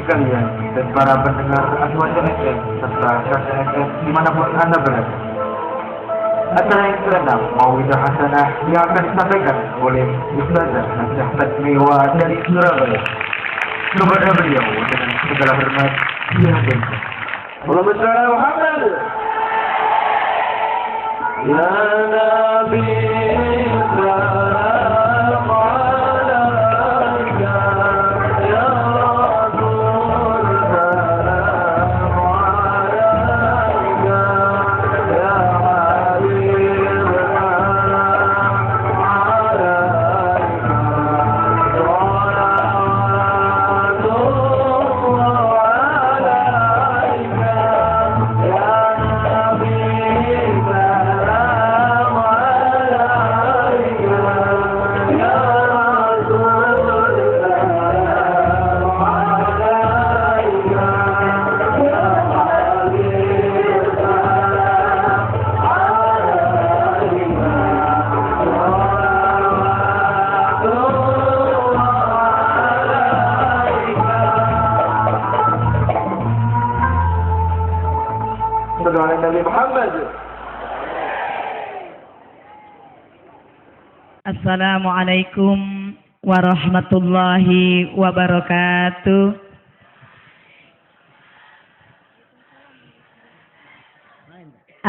Sekalian dan para pendengar Azwajan FM serta Syarja FM dimanapun Anda berada. Acara yang ke-6 Mau'idah Hasanah yang akan disampaikan oleh Ustazah Najah Tajmiwa dari Surabaya. Kepada beliau dengan segala hormat dihadirkan. Allahumma shalli ala Muhammad. Ya Nabi Nabi Muhammad. Assalamualaikum warahmatullahi wabarakatuh.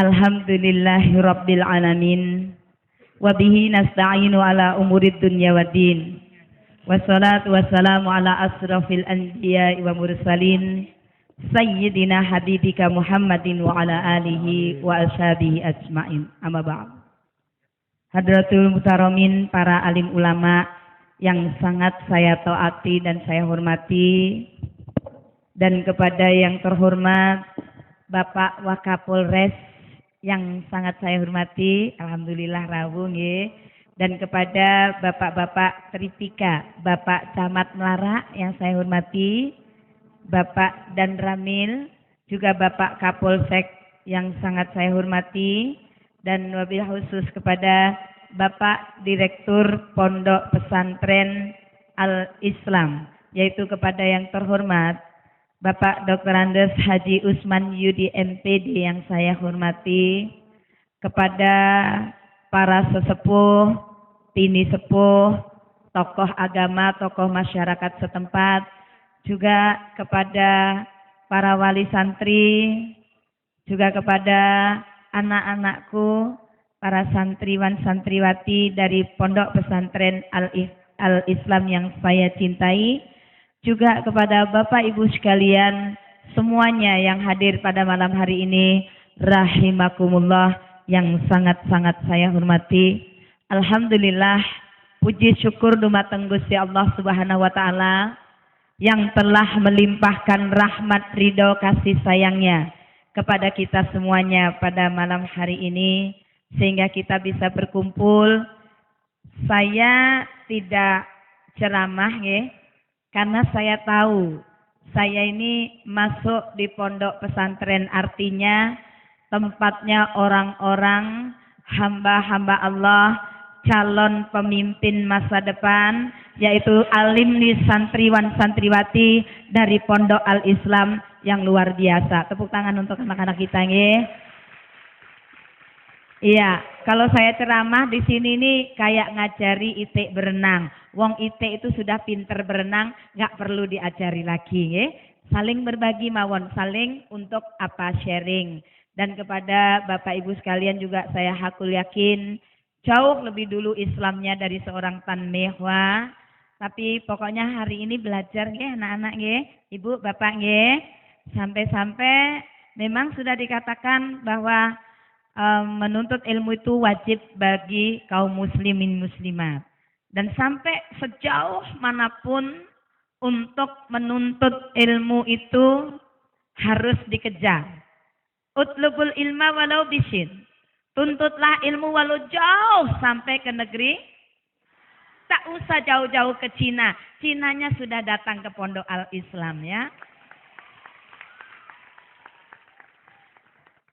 Alhamdulillahi rabbil alamin. Wabihi nasta'inu ala umurid dunya waddin. Wassalatu wassalamu ala asrafil anbiya'i wa mursalin. Sayyidina habibika Muhammadin wa ala alihi wa ashabihi ajma'in. Amma ba'd. Hadratul mutaramin, para alim ulama yang sangat saya taati dan saya hormati, dan kepada yang terhormat Bapak Wakapolres yang sangat saya hormati, alhamdulillah rawuh nggih, dan kepada Bapak-bapak Tripika, Bapak Camat Melara yang saya hormati, Bapak Dan Ramil, juga Bapak Kapolsek yang sangat saya hormati, dan wabil khusus kepada Bapak Direktur Pondok Pesantren Al-Islam, yaitu kepada yang terhormat Bapak Dr. Andes Haji Usman Yudi MPD yang saya hormati, kepada para sesepuh, tini sepuh, tokoh agama, tokoh masyarakat setempat, juga kepada para wali santri, juga kepada anak-anakku, para santriwan santriwati dari Pondok Pesantren Al-Islam yang saya cintai, juga kepada Bapak Ibu sekalian semuanya yang hadir pada malam hari ini, rahimakumullah, yang sangat-sangat saya hormati. Alhamdulillah, puji syukur dumateng Gusti Allah Subhanahu wa taala yang telah melimpahkan rahmat ridho kasih sayangnya kepada kita semuanya pada malam hari ini, sehingga kita bisa berkumpul. Saya tidak ceramah ya, karena saya tahu saya ini masuk di pondok pesantren, artinya tempatnya orang-orang hamba-hamba Allah, calon pemimpin masa depan, yaitu alumni santriwan santriwati dari Pondok Al-Islam yang luar biasa. Tepuk tangan untuk anak-anak kita nggih. Iya, kalau saya ceramah di sini nih kayak ngajari itik berenang. Wong itik itu sudah pinter berenang, nggak perlu diajari lagi nggih. Saling berbagi mawon, saling untuk apa, sharing. Dan kepada Bapak Ibu sekalian juga saya hakul yakin jauh lebih dulu Islamnya dari seorang Tan Mehwa. Tapi pokoknya hari ini belajar nggih anak-anak nggih, Ibu, Bapak nggih. Sampai-sampai memang sudah dikatakan bahwa menuntut ilmu itu wajib bagi kaum muslimin muslimat. Dan sampai sejauh manapun untuk menuntut ilmu itu harus dikejar. Utlubul ilma walau bisin. Tuntutlah ilmu walau jauh sampai ke negeri. Tak usah jauh-jauh ke Cina. Cinanya sudah datang ke Pondok Al-Islam ya.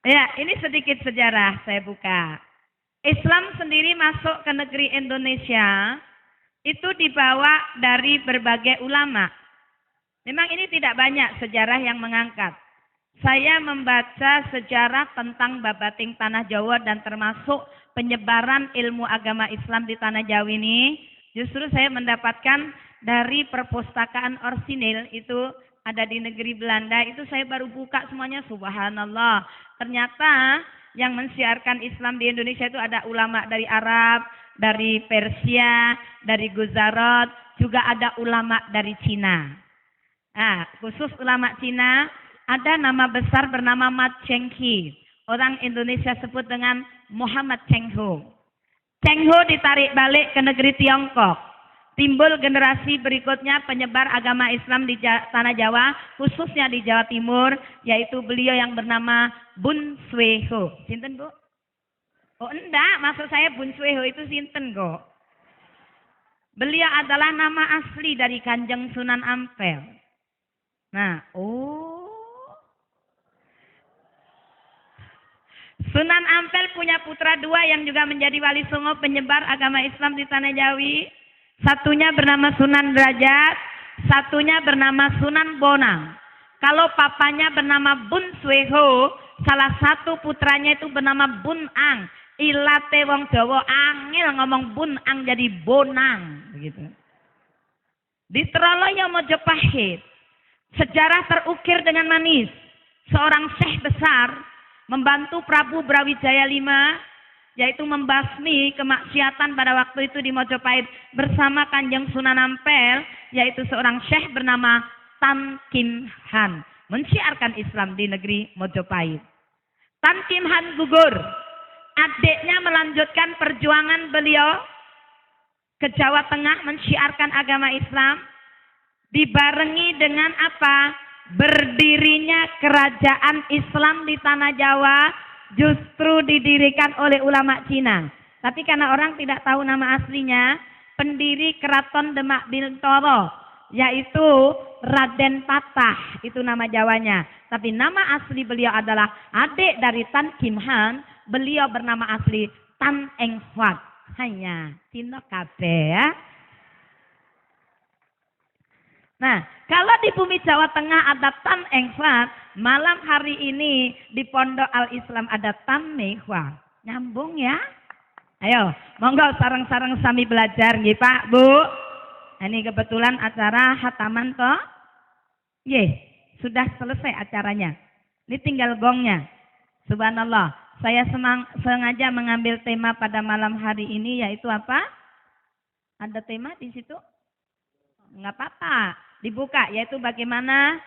Ya, ini sedikit sejarah saya buka. Islam sendiri masuk ke negeri Indonesia itu dibawa dari berbagai ulama. Memang ini tidak banyak sejarah yang mengangkat. Saya membaca sejarah tentang babating tanah Jawa dan termasuk penyebaran ilmu agama Islam di tanah Jawa ini. Justru saya mendapatkan dari perpustakaan orsinil itu ada di negeri Belanda. Itu saya baru buka semuanya, subhanallah. Ternyata yang mensiarkan Islam di Indonesia itu ada ulama dari Arab, dari Persia, dari Gujarat, juga ada ulama dari Cina. Nah, khusus ulama Cina, ada nama besar bernama Mat Cheng Hi. Orang Indonesia sebut dengan Muhammad Cheng Ho. Cheng Ho ditarik balik ke negeri Tiongkok. Timbul generasi berikutnya penyebar agama Islam di tanah Jawa, khususnya di Jawa Timur, yaitu beliau yang bernama Bun Swee Ho. Sinten, Bu? Oh enggak, maksud saya Bun Swee Ho itu sinten kok. Beliau adalah nama asli dari Kanjeng Sunan Ampel. Nah, Sunan Ampel punya putra dua yang juga menjadi wali songo penyebar agama Islam di tanah Jawi. Satunya bernama Sunan Derajat, satunya bernama Sunan Bonang. Kalau papanya bernama Bun Swee Ho, salah satu putranya itu bernama Bun Ang. Ilate wong Jawa angel ngomong Bun Ang jadi Bonang, begitu. Di Troloyo Mojopahit, sejarah terukir dengan manis. Seorang syekh besar membantu Prabu Brawijaya V, yaitu membasmi kemaksiatan pada waktu itu di Mojopahit bersama Kanjeng Sunan Ampel, yaitu seorang syekh bernama Tan Kim Han, mensiarkan Islam di negeri Mojopahit. Tan Kim Han gugur, adiknya melanjutkan perjuangan beliau ke Jawa Tengah mensiarkan agama Islam, dibarengi dengan apa? Berdirinya kerajaan Islam di tanah Jawa justru didirikan oleh ulama Cina. Tapi karena orang tidak tahu nama aslinya, pendiri Keraton Demak Bintoro, yaitu Raden Patah, itu nama Jawanya. Tapi nama asli beliau adalah adik dari Tan Kim Han, beliau bernama asli Tan Eng Huat. Hanya Cina kabeh ya. Nah, kalau di bumi Jawa Tengah ada Tan Eng Huat, malam hari ini di Pondok Al-Islam ada Tan Mei Hua. Nyambung ya? Ayo, monggo sareng-sareng sami belajar nggih Pak, Bu. Ini kebetulan acara hataman toh. Ye, sudah selesai acaranya. Ini tinggal gongnya. Subhanallah, saya sengaja mengambil tema pada malam hari ini yaitu apa? Ada tema di situ? Enggak apa-apa, dibuka, yaitu bagaimana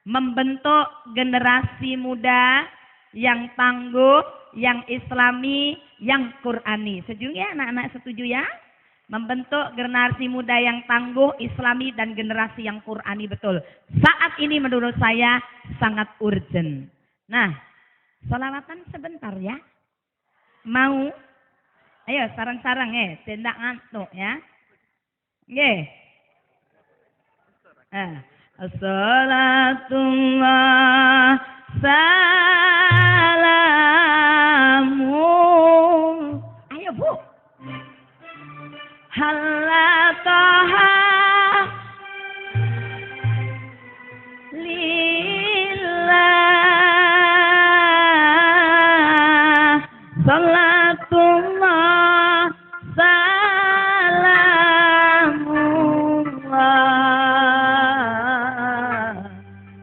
membentuk generasi muda yang tangguh, yang islami, yang qur'ani. Setuju ya anak-anak, setuju ya? Membentuk generasi muda yang tangguh, islami, dan generasi yang qur'ani, betul. Saat ini menurut saya sangat urgent. Nah, sholawatan sebentar ya. Mau? Ayo sarang-sarang tidak ngantuk ya. Nggih. Assalatullah salamu. Ayo Bu. Halatoha lillah. Salatullah salamullah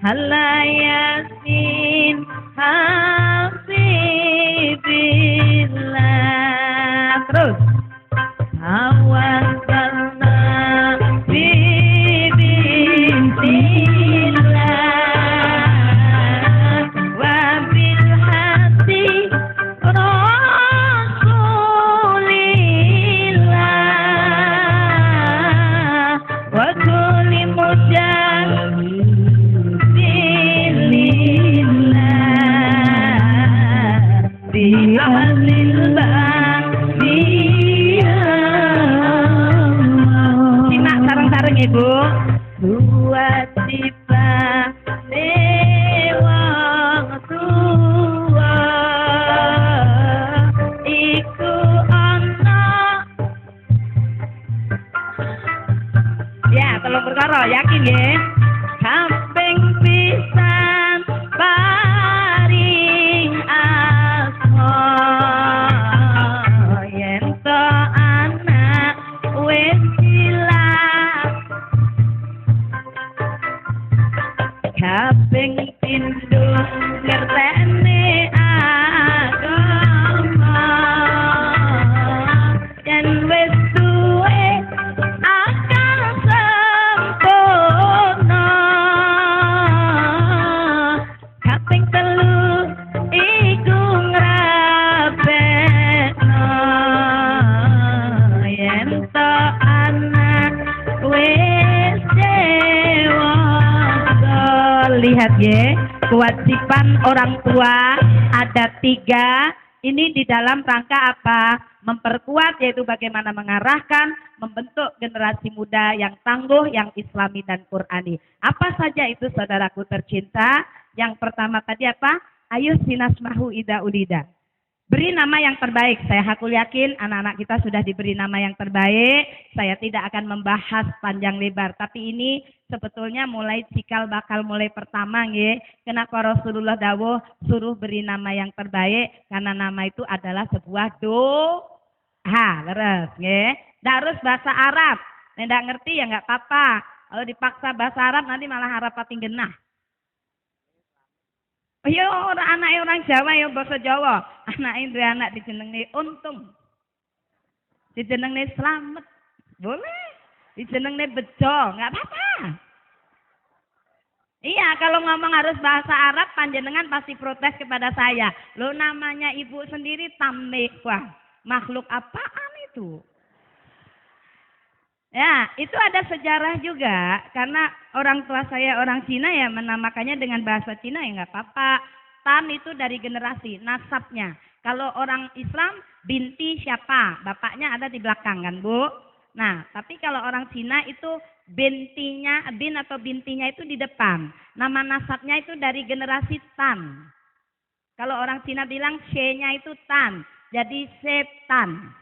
ala yasin habibillah. Terus tawakkalna bi bintillah wa bil hati fi ahlil ba'diyah. Simak sareng-sareng Ibu. Wajibane wong tua iku ana. Ya, tolong perkara yakin nggih. Kaping pisan paring asma yen to anak wis ilang. Kaping pindho ngerteni agama yen wis duwe akal sempurna. Kaping telu iku ngrabekno yen to anak wis dewasa. Lihat ya, kewajiban orang tua ada 3. Ini di dalam rangka apa? Memperkuat, yaitu bagaimana mengarahkan, membentuk generasi muda yang tangguh, yang islami dan qur'ani. Apa saja itu saudaraku tercinta? Yang pertama tadi apa? Ayo sinasmahu ida ulida. Beri nama yang terbaik. Saya hakul yakin anak-anak kita sudah diberi nama yang terbaik. Saya tidak akan membahas panjang lebar. Tapi ini sebetulnya mulai cikal bakal mulai pertama nggih. Kenapa Rasulullah dawuh suruh beri nama yang terbaik? Karena nama itu adalah sebuah doa. Leres nggih. Ndak harus bahasa Arab. Nek ndak ngerti ya nggak apa-apa. Kalau dipaksa bahasa Arab nanti malah Arab pating genah. Ya orang anaknya orang Jawa ya bahasa Jawa. Anaknya dua anak dijenengi Untung. Dijenengi Slamet. Boleh. Dijenengi Bejo, enggak apa-apa. Iya, kalau ngomong harus bahasa Arab panjenengan pasti protes kepada saya. Lo namanya ibu sendiri Tamlik. Wah, makhluk apaan itu? Ya, itu ada sejarah juga, karena orang tua saya orang Cina ya menamakannya dengan bahasa Cina ya nggak apa-apa. Tan itu dari generasi, nasabnya. Kalau orang Islam, binti siapa? Bapaknya ada di belakang kan Bu? Nah, tapi kalau orang Cina itu bintinya, bin atau bintinya itu di depan. Nama nasabnya itu dari generasi Tan. Kalau orang Cina bilang C-nya itu Tan, jadi setan.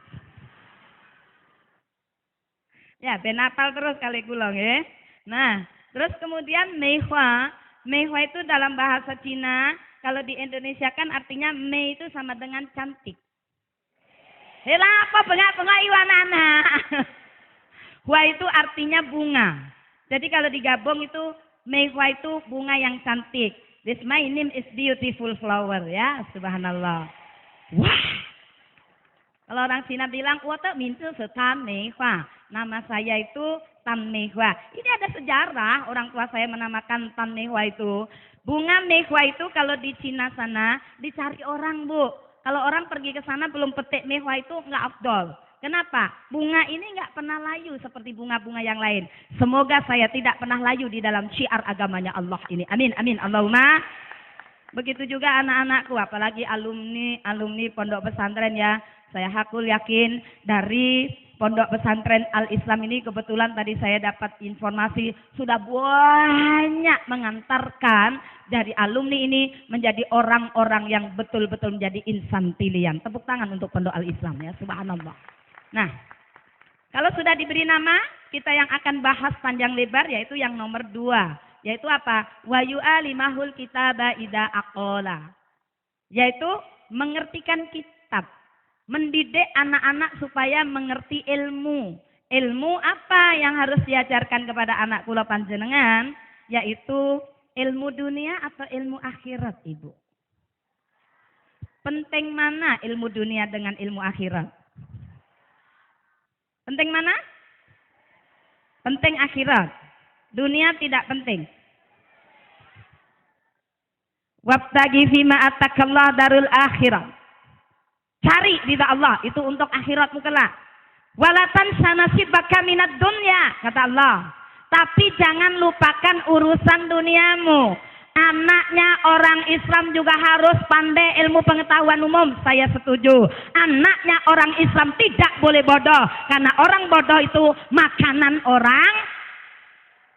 Ya, benapal terus kali kula nggih. Nah, terus kemudian Meihua. Meihua itu dalam bahasa Cina, kalau di Indonesia kan artinya Mei itu sama dengan cantik. Hela apa bengak-bengak iwanana. Hua itu artinya bunga. Jadi kalau digabung itu Meihua itu bunga yang cantik. This my name is beautiful flower ya, subhanallah. Wah. Kalau orang Cina bilang, "Wata mintu setan Meihua." Nama saya itu Tan Meihua. Ini ada sejarah, orang tua saya menamakan Tan Meihua itu. Bunga Meihua itu kalau di Cina sana dicari orang, Bu. Kalau orang pergi ke sana belum petik Meihua itu nggak afdol. Kenapa? Bunga ini nggak pernah layu seperti bunga-bunga yang lain. Semoga saya tidak pernah layu di dalam syiar agamanya Allah ini. Amin, amin. Allahumma. Begitu juga anak-anakku, apalagi alumni pondok pesantren ya. Saya hakul yakin dari pondok pesantren Al-Islam ini kebetulan tadi saya dapat informasi sudah banyak mengantarkan dari alumni ini menjadi orang-orang yang betul-betul menjadi insan pilihan. Tepuk tangan untuk pondok Al-Islam ya, subhanallah. Nah, kalau sudah diberi nama, kita yang akan bahas panjang lebar yaitu yang nomor 2. Yaitu apa? Wa yu'alimahul kitaba ida aqola. Yaitu mengertikan kitab. Mendidik anak-anak supaya mengerti ilmu. Ilmu apa yang harus diajarkan kepada anak kula panjenengan? Yaitu ilmu dunia atau ilmu akhirat, Ibu. Penting mana ilmu dunia dengan ilmu akhirat? Penting mana? Penting akhirat. Dunia tidak penting. Wabtagi fima atakallah darul akhirat. Cari ridha Allah, itu untuk akhiratmu kelak. Walatan sanasibaka minad dunya, kata Allah. Tapi jangan lupakan urusan duniamu. Anaknya orang Islam juga harus pandai ilmu pengetahuan umum. Saya setuju. Anaknya orang Islam tidak boleh bodoh. Karena orang bodoh itu makanan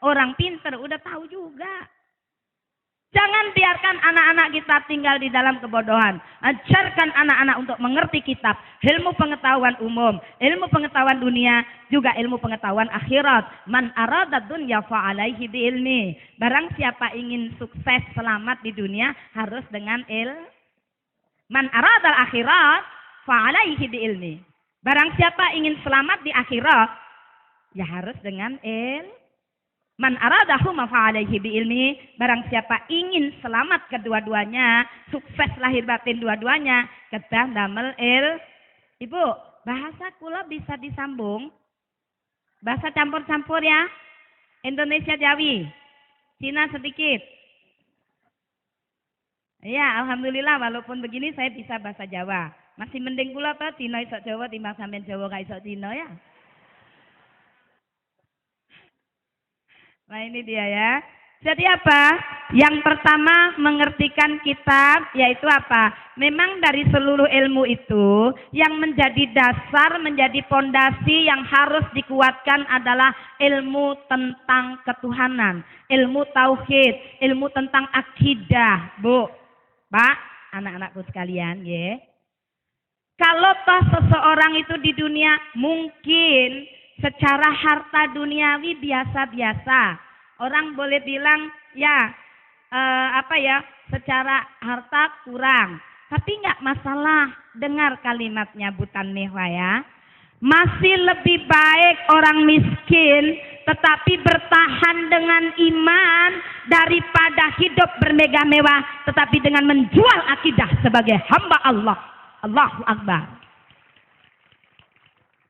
orang pinter. Udah tahu juga. Jangan biarkan anak-anak kita tinggal di dalam kebodohan. Ajarkan anak-anak untuk mengerti kitab, ilmu pengetahuan umum, ilmu pengetahuan dunia, juga ilmu pengetahuan akhirat. Man arada dunya fa'alaihi biilmi. Barang siapa ingin sukses selamat di dunia harus dengan Man arada akhirat fa'alaihi biilmi. Barang siapa ingin selamat di akhirat ya harus dengan Man aradahu mafa'alaihi biilmi. Barang siapa ingin selamat kedua-duanya, sukses lahir batin dua-duanya, kedah damel Ibu, bahasa kula bisa disambung. Bahasa campur-campur ya. Indonesia Jawi. Cina sedikit. Ya, alhamdulillah walaupun begini saya bisa bahasa Jawa. Masih mending kula ta Cina iso Jawa timbang sampean Jawa gak iso Cina ya. Nah ini dia ya. Jadi apa? Yang pertama mengertikan kitab yaitu apa? Memang dari seluruh ilmu itu yang menjadi dasar, menjadi pondasi yang harus dikuatkan adalah ilmu tentang ketuhanan, ilmu tauhid, ilmu tentang akidah, Bu, Pak, anak-anakku sekalian, ya. Kalau toh seseorang itu di dunia mungkin secara harta duniawi biasa-biasa. Orang boleh bilang ya secara harta kurang. Tapi nggak masalah, dengar kalimatnya Butan Mehwa ya. Masih lebih baik orang miskin tetapi bertahan dengan iman daripada hidup bermegah-mewah tetapi dengan menjual akidah sebagai hamba Allah. Allahu Akbar.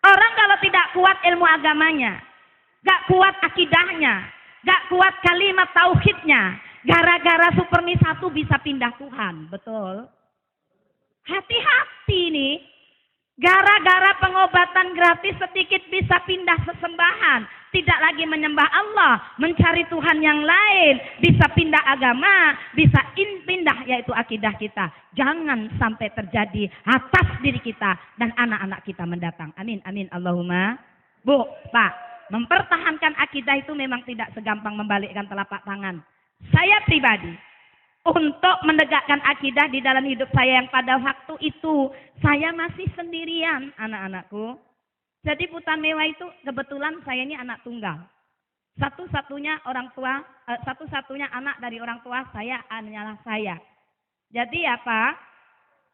Orang kalau tidak kuat ilmu agamanya, gak kuat akidahnya, gak kuat kalimat tauhidnya, gara-gara Supermi 1 bisa pindah Tuhan, betul? Hati-hati nih, gara-gara pengobatan gratis sedikit bisa pindah sesembahan, tidak lagi menyembah Allah, mencari Tuhan yang lain, bisa pindah agama, bisa pindah yaitu akidah kita. Jangan sampai terjadi atas diri kita dan anak-anak kita mendatang. Amin, amin, Allahumma. Bu, Pak, mempertahankan akidah itu memang tidak segampang membalikkan telapak tangan. Saya pribadi, untuk menegakkan akidah di dalam hidup saya yang pada waktu itu, saya masih sendirian anak-anakku. Jadi Butan Mehwa itu kebetulan saya ini anak tunggal. Satu-satunya anak dari orang tua saya hanyalah saya. Jadi apa?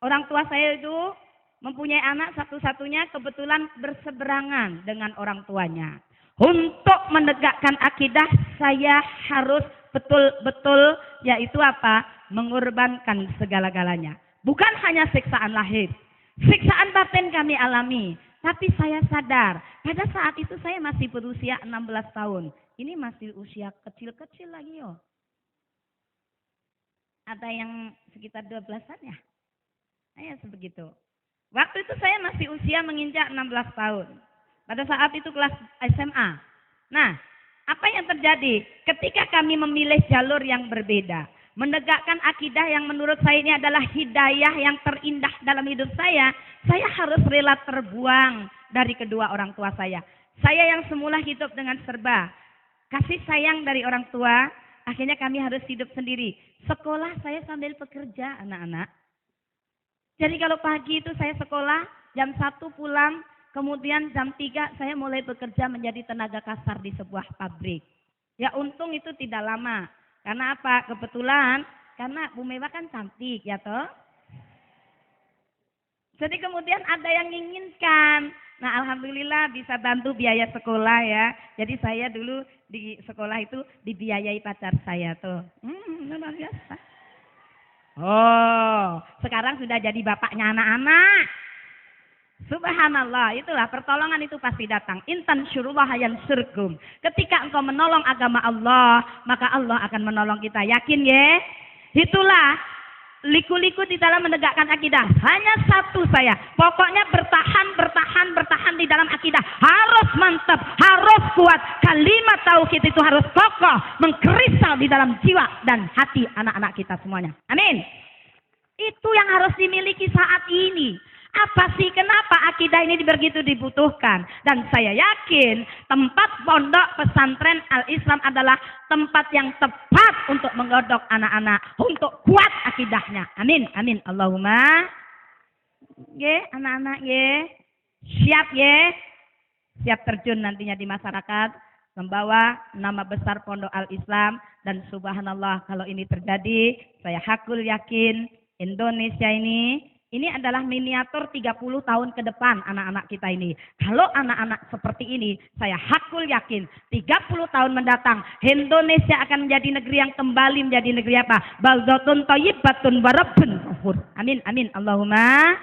Orang tua saya itu mempunyai anak satu-satunya kebetulan berseberangan dengan orang tuanya. Untuk menegakkan akidah saya harus betul-betul yaitu apa? Mengorbankan segala-galanya. Bukan hanya siksaan lahir. Siksaan batin kami alami. Tapi saya sadar pada saat itu saya masih berusia 16 tahun. Ini masih usia kecil-kecil lagi yo. Ada yang sekitar 12-an ya? Ya sebegitu. Waktu itu saya masih usia menginjak 16 tahun. Pada saat itu kelas SMA. Nah, apa yang terjadi? Ketika kami memilih jalur yang berbeda. Menegakkan akidah yang menurut saya ini adalah hidayah yang terindah dalam hidup saya harus rela terbuang dari kedua orang tua saya. Saya yang semula hidup dengan serba kasih sayang dari orang tua, akhirnya kami harus hidup sendiri. Sekolah saya sambil bekerja, anak-anak. Jadi kalau pagi itu saya sekolah, jam 1 pulang, kemudian jam 3 saya mulai bekerja menjadi tenaga kasar di sebuah pabrik. Ya untung itu tidak lama. Karena apa? Kebetulan, karena Bu Mehwa kan cantik ya toh. Jadi kemudian ada yang menginginkan. Nah alhamdulillah bisa bantu biaya sekolah ya. Jadi saya dulu di sekolah itu dibiayai pacar saya tuh. Luar biasa. Oh, sekarang sudah jadi bapaknya anak-anak. Subhanallah, itulah pertolongan itu pasti datang. Intan syurullah yansurkum. Ketika engkau menolong agama Allah, maka Allah akan menolong kita. Yakin ya? Itulah liku-liku di dalam menegakkan akidah. Hanya satu saya. Pokoknya bertahan di dalam akidah. Harus mantap, harus kuat. kalimat tauhid itu harus kokoh, mengkristal di dalam jiwa dan hati anak-anak kita semuanya. Amin. Itu yang harus dimiliki saat ini. Apa sih kenapa akidah ini begitu dibutuhkan? Dan saya yakin tempat pondok pesantren Al-Islam adalah tempat yang tepat untuk menggodok anak-anak, untuk kuat akidahnya. Amin, amin. Allahumma. Ye, anak-anak ye. Siap ye. Siap terjun nantinya di masyarakat, membawa nama besar Pondok Al-Islam. Dan subhanallah kalau ini terjadi, saya hakul yakin Indonesia ini adalah miniatur 30 tahun ke depan anak-anak kita ini. Kalau anak-anak seperti ini, saya hakul yakin 30 tahun mendatang Indonesia akan menjadi negeri yang kembali menjadi negeri apa? Baldatun thayyibatun wa rabbun ghafur. Amin, amin. Allahumma.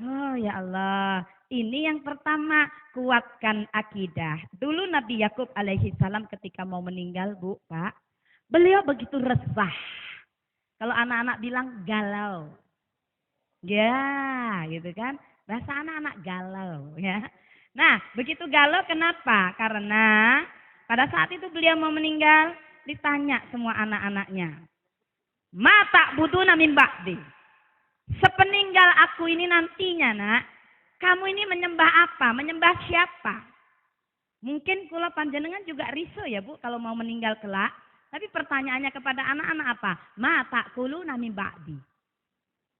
Oh ya Allah. Ini yang pertama, kuatkan akidah. Dulu Nabi Yakub alaihi salam ketika mau meninggal, Bu, Pak, beliau begitu resah. Kalau anak-anak bilang galau. Ya, gitu kan. Bahasa anak-anak galau, ya. Nah, begitu galau kenapa? Karena pada saat itu beliau mau meninggal, ditanya semua anak-anaknya. Mata buduna min ba'di. Sepeninggal aku ini nantinya, Nak, kamu ini menyembah apa? Menyembah siapa? Mungkin kula panjenengan juga riso ya, Bu, kalau mau meninggal kelak. Tapi pertanyaannya kepada anak-anak apa? Mata kuluna min ba'di.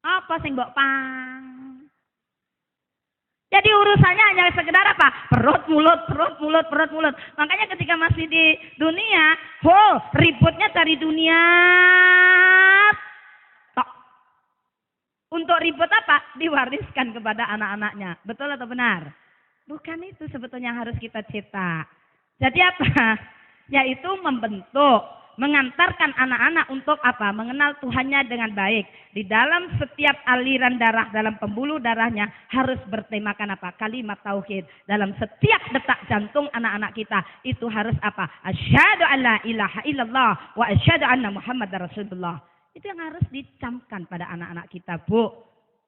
Apa sing mbok pang? Jadi urusannya hanya sekedar apa? Perut mulut, perut mulut, perut mulut. Makanya ketika masih di dunia, ributnya cari dunia. Tok. Untuk ribut apa? Diwariskan kepada anak-anaknya. Betul atau benar? Bukan itu sebetulnya yang harus kita cetak. Jadi apa? Yaitu membentuk, mengantarkan anak-anak untuk apa? Mengenal Tuhannya dengan baik. Di dalam setiap aliran darah, dalam pembuluh darahnya harus bertemakan apa? Kalimat tauhid. Dalam setiap detak jantung anak-anak kita itu harus apa? Asyhadu an la ilaha illallah wa asyhadu anna Muhammadar Rasulullah. Itu yang harus dicamkan pada anak-anak kita, Bu.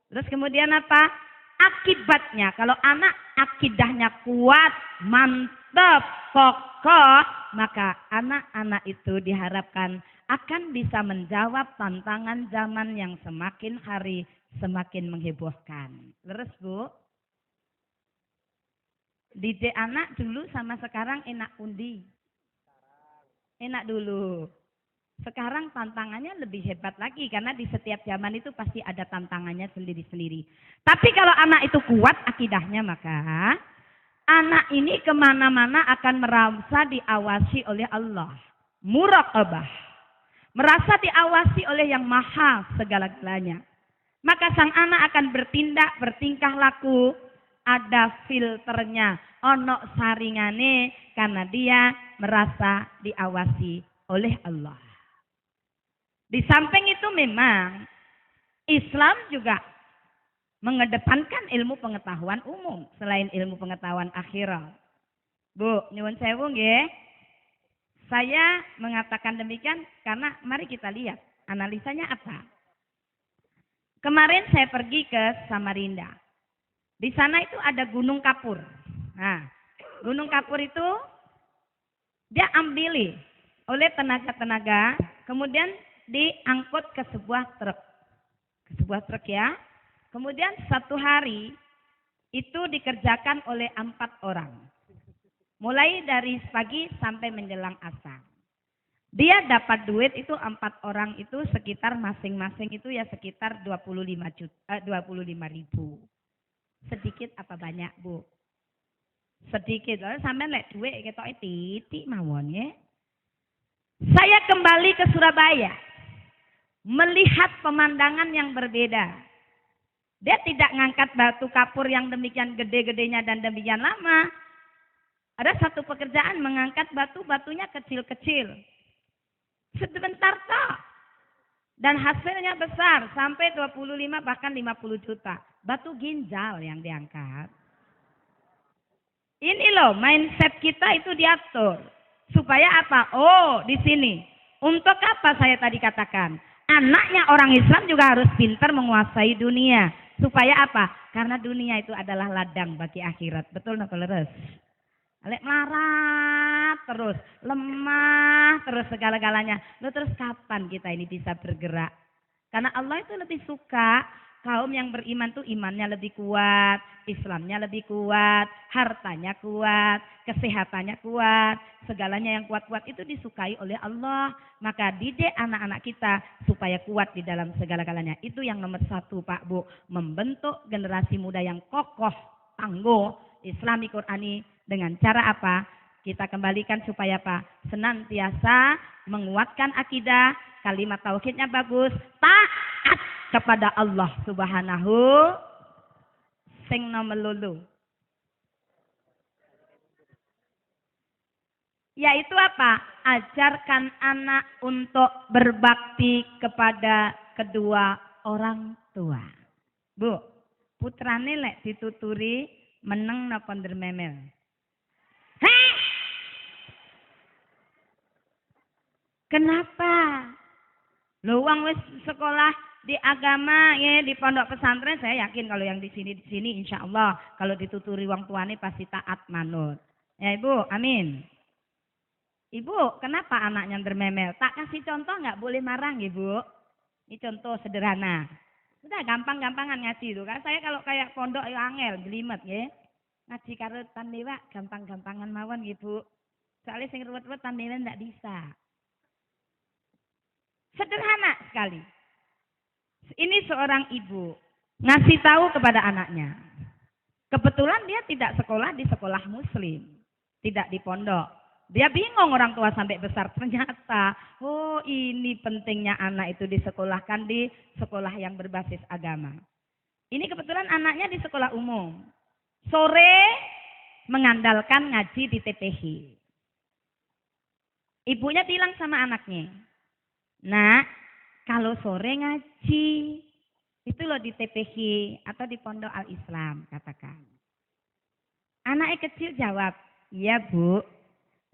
Terus kemudian apa? Akibatnya kalau anak akidahnya kuat, mantap, kokoh, maka anak-anak itu diharapkan akan bisa menjawab tantangan zaman yang semakin hari semakin menghebohkan. Leres, Bu? Didik anak dulu sama sekarang enak pundi? Enak dulu. Sekarang tantangannya lebih hebat lagi karena di setiap zaman itu pasti ada tantangannya sendiri-sendiri. Tapi kalau anak itu kuat akidahnya, maka anak ini kemana-mana akan merasa diawasi oleh Allah. Muraqabah. Merasa diawasi oleh yang maha segala-galanya. Maka sang anak akan bertindak, bertingkah laku. Ada filternya. Ono saringane karena dia merasa diawasi oleh Allah. Di samping itu memang Islam juga mengedepankan ilmu pengetahuan umum selain ilmu pengetahuan akhirat. Bu, nyuwun sewu nggih. Saya mengatakan demikian karena mari kita lihat analisanya apa. Kemarin saya pergi ke Samarinda. Di sana itu ada Gunung Kapur. Nah, Gunung Kapur itu dia ambili oleh tenaga-tenaga, kemudian diangkut ke sebuah truk. Ke sebuah truk ya. Kemudian satu hari itu dikerjakan oleh 4 orang. Mulai dari pagi sampai menjelang asar. Dia dapat duit itu 4 orang itu sekitar masing-masing itu ya sekitar 25.000. Sedikit apa banyak, Bu? Sedikit. Sampai lek duit ketoke titik mawon ya. Saya kembali ke Surabaya. Melihat pemandangan yang berbeda. Dia tidak ngangkat batu kapur yang demikian gede-gedenya dan demikian lama. Ada satu pekerjaan mengangkat batu-batunya kecil-kecil. Sebentar toh. Dan hasilnya besar. Sampai 25 bahkan 50 juta. Batu ginjal yang diangkat. Ini loh mindset kita itu diatur. Supaya apa? Oh di sini. Untuk apa saya tadi katakan? Anaknya orang Islam juga harus pintar menguasai dunia. Supaya apa? Karena dunia itu adalah ladang bagi akhirat. Betul atau leres? Alek melarat terus, lemah terus segala-galanya. Loh terus kapan kita ini bisa bergerak? Karena Allah itu lebih suka kaum yang beriman tuh imannya lebih kuat, Islamnya lebih kuat, hartanya kuat, kesehatannya kuat, segalanya yang kuat-kuat itu disukai oleh Allah. Maka didik anak-anak kita supaya kuat di dalam segala-galanya. Itu yang nomor satu Pak Bu, membentuk generasi muda yang kokoh, tangguh, Islami Qurani dengan cara apa? Kita kembalikan supaya apa? Senantiasa menguatkan akidah, kalimat tauhidnya bagus, taat kepada Allah Subhanahu sing nomor lulu. Yaitu apa? Ajarkan anak untuk berbakti kepada kedua orang tua. Bu, putrane lek dituturi meneng napa ndermemel? Heh! Kenapa? Lho wong wis sekolah di agama ya di pondok pesantren, saya yakin kalau yang di sini insya Allah kalau dituturi wong tuane pasti taat manut. Ya Ibu, amin. Ibu, kenapa anaknya bermemel? Tak kasih contoh nggak boleh marah Ibu. Ini contoh sederhana. Udah gampang-gampangan ngaji itu kan. Saya kalau kayak pondok ya angel, jelimet ya. Ngaji karo tandewa gampang-gampangan mawon Ibu. Soalnya sing ruwet-ruwet tandewa ndak bisa. Sederhana sekali. Ini seorang ibu ngasih tahu kepada anaknya. Kebetulan dia tidak sekolah di sekolah muslim. Tidak di pondok. Dia bingung orang tua sampai besar. Ternyata, oh ini pentingnya anak itu disekolahkan di sekolah yang berbasis agama. Ini kebetulan anaknya di sekolah umum. Sore mengandalkan ngaji di TPH. Ibunya bilang sama anaknya, "Nak, kalau sore ngaji, itu loh di TPH atau di Pondok Al-Islam," katakan. Anaknya kecil jawab, "Iya Bu."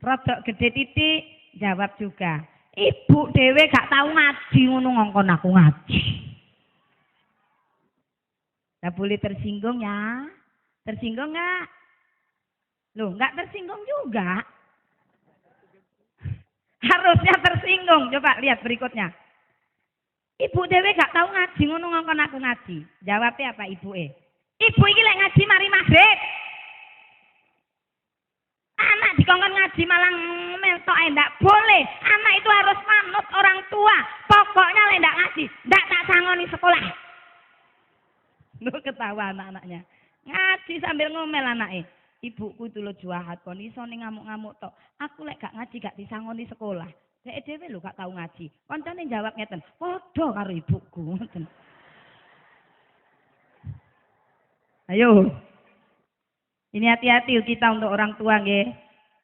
Rodok gede titik jawab juga, "Ibu dewe gak tahu ngaji ngono ngongkon aku ngaji." Gak boleh tersinggung ya? Tersinggung gak? Loh gak tersinggung juga. Harusnya tersinggung. Coba lihat berikutnya. "Ibu dewe gak tahu ngaji ngono ngongkon aku ngaji." Jawabnya apa ibu? "Ibu iki lek ngaji mari maghrib." Anak dikongkon ngaji malang meltok ndak boleh. Anak itu harus manut orang tua. Pokoknya lek ndak ngaji, ndak tak sangoni sekolah. Lu ketawa anak-anaknya. Ngaji sambil ngomel anaknya. "Ibuku itu lo juahat kon iso ning ngamuk-ngamuk tok. Aku lek gak ngaji gak disangoni sekolah." Dek dhewe lho gak tahu ngaji. Koncone jawab ngeten, "Padha karo ibuku." Ngoten. Ayo. Ini hati-hati kita untuk orang tua nggih.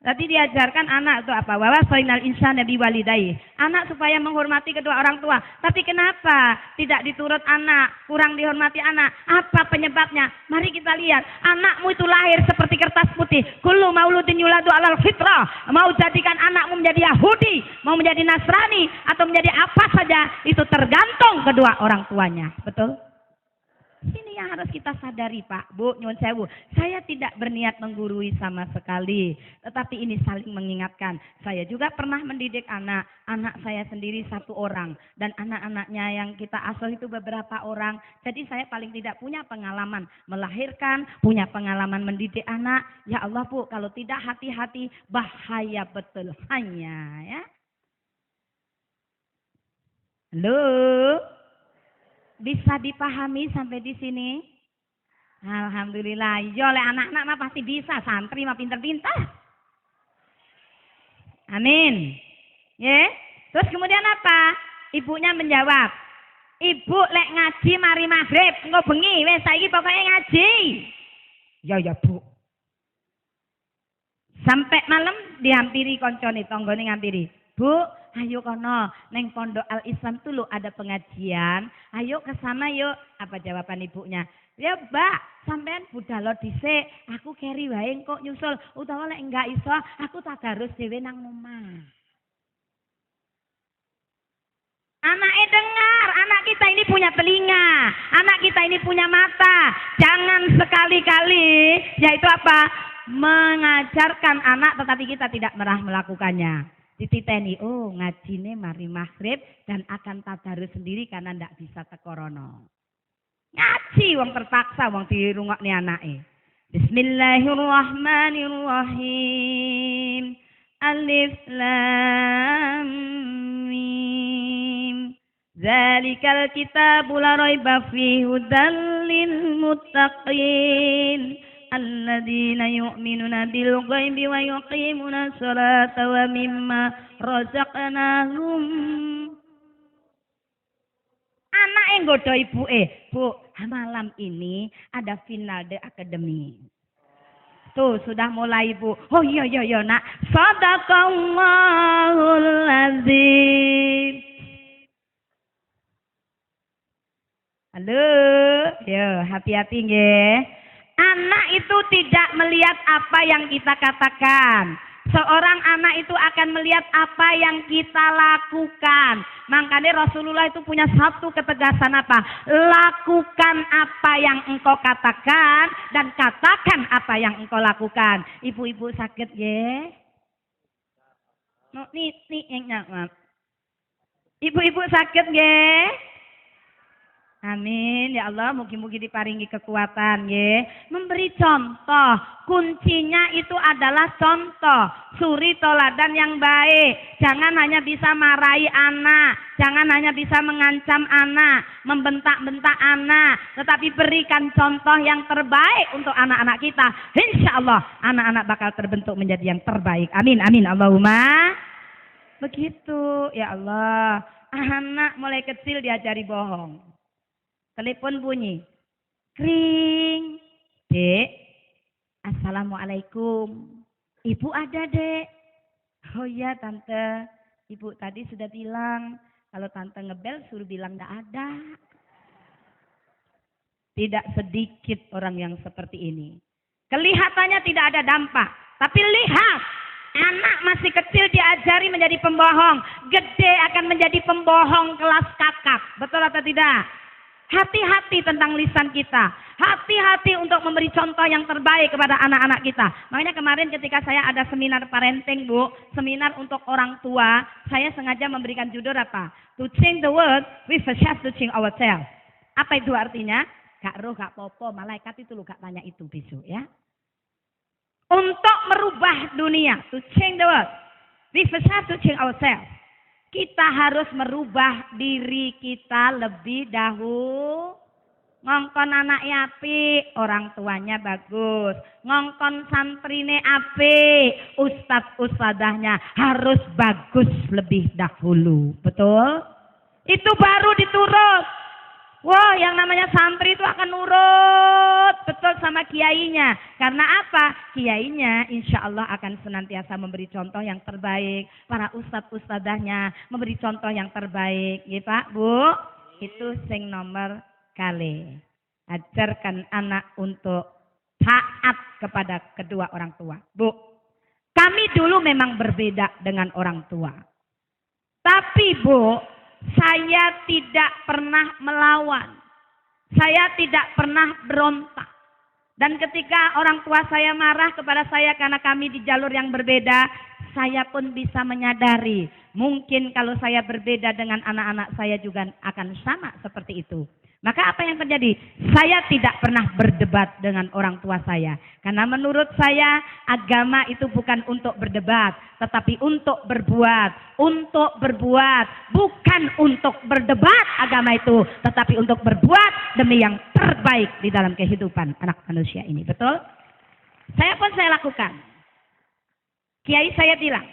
Tadi diajarkan anak itu apa? Wa wasainal insana biwalidayhi. Anak supaya menghormati kedua orang tua. Tapi kenapa tidak diturut anak, kurang dihormati anak? Apa penyebabnya? Mari kita lihat. Anakmu itu lahir seperti kertas putih. Kullu mauludin yuladu alal fitrah. Mau jadikan anakmu menjadi Yahudi, mau menjadi Nasrani, atau menjadi apa saja, itu tergantung kedua orang tuanya. Betul? Ini yang harus kita sadari Pak, Bu, nyuwun sewu. Saya tidak berniat menggurui sama sekali. Tetapi ini saling mengingatkan. Saya juga pernah mendidik anak. Anak saya sendiri 1 orang. Dan anak-anaknya yang kita asuh itu beberapa orang. Jadi saya paling tidak punya pengalaman melahirkan, punya pengalaman mendidik anak. Ya Allah Bu, kalau tidak hati-hati bahaya betul. Hanya ya. Halo? Bisa dipahami sampai di sini? Alhamdulillah. Ya oleh anak-anak mah pasti bisa, santri mah pinter-pinter. Amin. Ya. Terus kemudian apa? Ibunya menjawab, "Ibu lek ngaji mari maghrib, engko bengi wis saiki pokoknya ngaji." Ya Bu. Sampai malam dihampiri koncone tanggane ngampiri. "Bu, ayo kono neng Pondok Al-Islam tuh lo ada pengajian. Ayo ke sana yuk." Apa jawaban ibunya? "Ya Mbak, sampean budal dhisik, aku keri wae kok nyusul. Utawa lek enggak iso, aku tadarus dhewe nang omah." Anaknya dengar, anak kita ini punya telinga, anak kita ini punya mata. Jangan sekali-kali, yaitu apa? mengajarkan anak tetapi kita tidak pernah melakukannya. Dititeni, oh ngajine mari maghrib dan akan tadarus sendiri karena ndak bisa tekorono. Ngaji wong terpaksa wong dirungokne anake. Bismillahirrahmanirrahim. Alif Lam Mim. Zalikal kitabul la raiba fihi hudal lil muttaqin. Alladzina yu'minuna bil ghaibi wa yuqimuna sholata wa mimma razaqnahum. Anak yang nggoda ibuke, Bu, malam ini ada final The Academy. Tuh, sudah mulai, Bu. Oh iya nak. Shadaqallahul azim. Halo, yo hati-hati nggih. Anak itu tidak melihat apa yang kita katakan. Seorang anak itu akan melihat apa yang kita lakukan. Makanya Rasulullah itu punya satu ketegasan apa? Lakukan apa yang engkau katakan dan katakan apa yang engkau lakukan. Ibu-ibu sakit ya? Ibu-ibu sakit ya? Amin ya Allah, mugi-mugi diparingi kekuatan ya. Memberi contoh, kuncinya itu adalah contoh. Suri toladan yang baik. Jangan hanya bisa marahi anak, jangan hanya bisa mengancam anak, membentak-bentak anak, tetapi berikan contoh yang terbaik untuk anak-anak kita. Insya Allah anak-anak bakal terbentuk menjadi yang terbaik. Amin amin Allahumma. Begitu ya Allah. Anak mulai kecil diajari bohong. Telepon bunyi. Kring. Dek. Assalamualaikum. Ibu ada, Dek. Oh iya, Tante. Ibu tadi sudah bilang. Kalau Tante ngebel suruh bilang enggak ada. Tidak sedikit orang yang seperti ini. Kelihatannya tidak ada dampak. Tapi lihat. Anak masih kecil diajari menjadi pembohong. Gede akan menjadi pembohong kelas kakap. Betul atau tidak? Hati-hati tentang lisan kita. Hati-hati untuk memberi contoh yang terbaik kepada anak-anak kita. Makanya kemarin ketika saya ada seminar parenting, Bu, seminar untuk orang tua, saya sengaja memberikan judul apa? To change the world, we first have to change ourselves. Apa itu artinya? Gak roh, gak popo, malaikat itu lo gak tanya itu besok ya. Untuk merubah dunia, to change the world, we first have to change ourselves. Kita harus merubah diri kita lebih dahulu. Ngongkon anaknya apik, orang tuanya bagus. Ngongkon santrine apik, ustadz-ustadzahnya harus bagus lebih dahulu. Betul? Itu baru diturut. Wah, yang namanya santri itu akan nurut betul sama kiainya. Karena apa? Kiainya insya Allah akan senantiasa memberi contoh yang terbaik. Para ustadz-ustadzahnya memberi contoh yang terbaik. Ya Pak, Bu? Itu sing nomor kali. Ajarkan anak untuk taat kepada kedua orang tua. Bu, kami dulu memang berbeda dengan orang tua. Tapi Bu, saya tidak pernah melawan. Saya tidak pernah berontak. Dan ketika orang tua saya marah kepada saya karena kami di jalur yang berbeda, saya pun bisa menyadari. Mungkin kalau saya berbeda dengan anak-anak saya juga akan sama seperti itu. Maka apa yang terjadi? Saya tidak pernah berdebat dengan orang tua saya. Karena menurut saya agama itu bukan untuk berdebat. Tetapi untuk berbuat. Untuk berbuat. Bukan untuk berdebat agama itu. Tetapi untuk berbuat demi yang terbaik di dalam kehidupan anak manusia ini. Betul? Saya pun saya lakukan. Kiai saya bilang.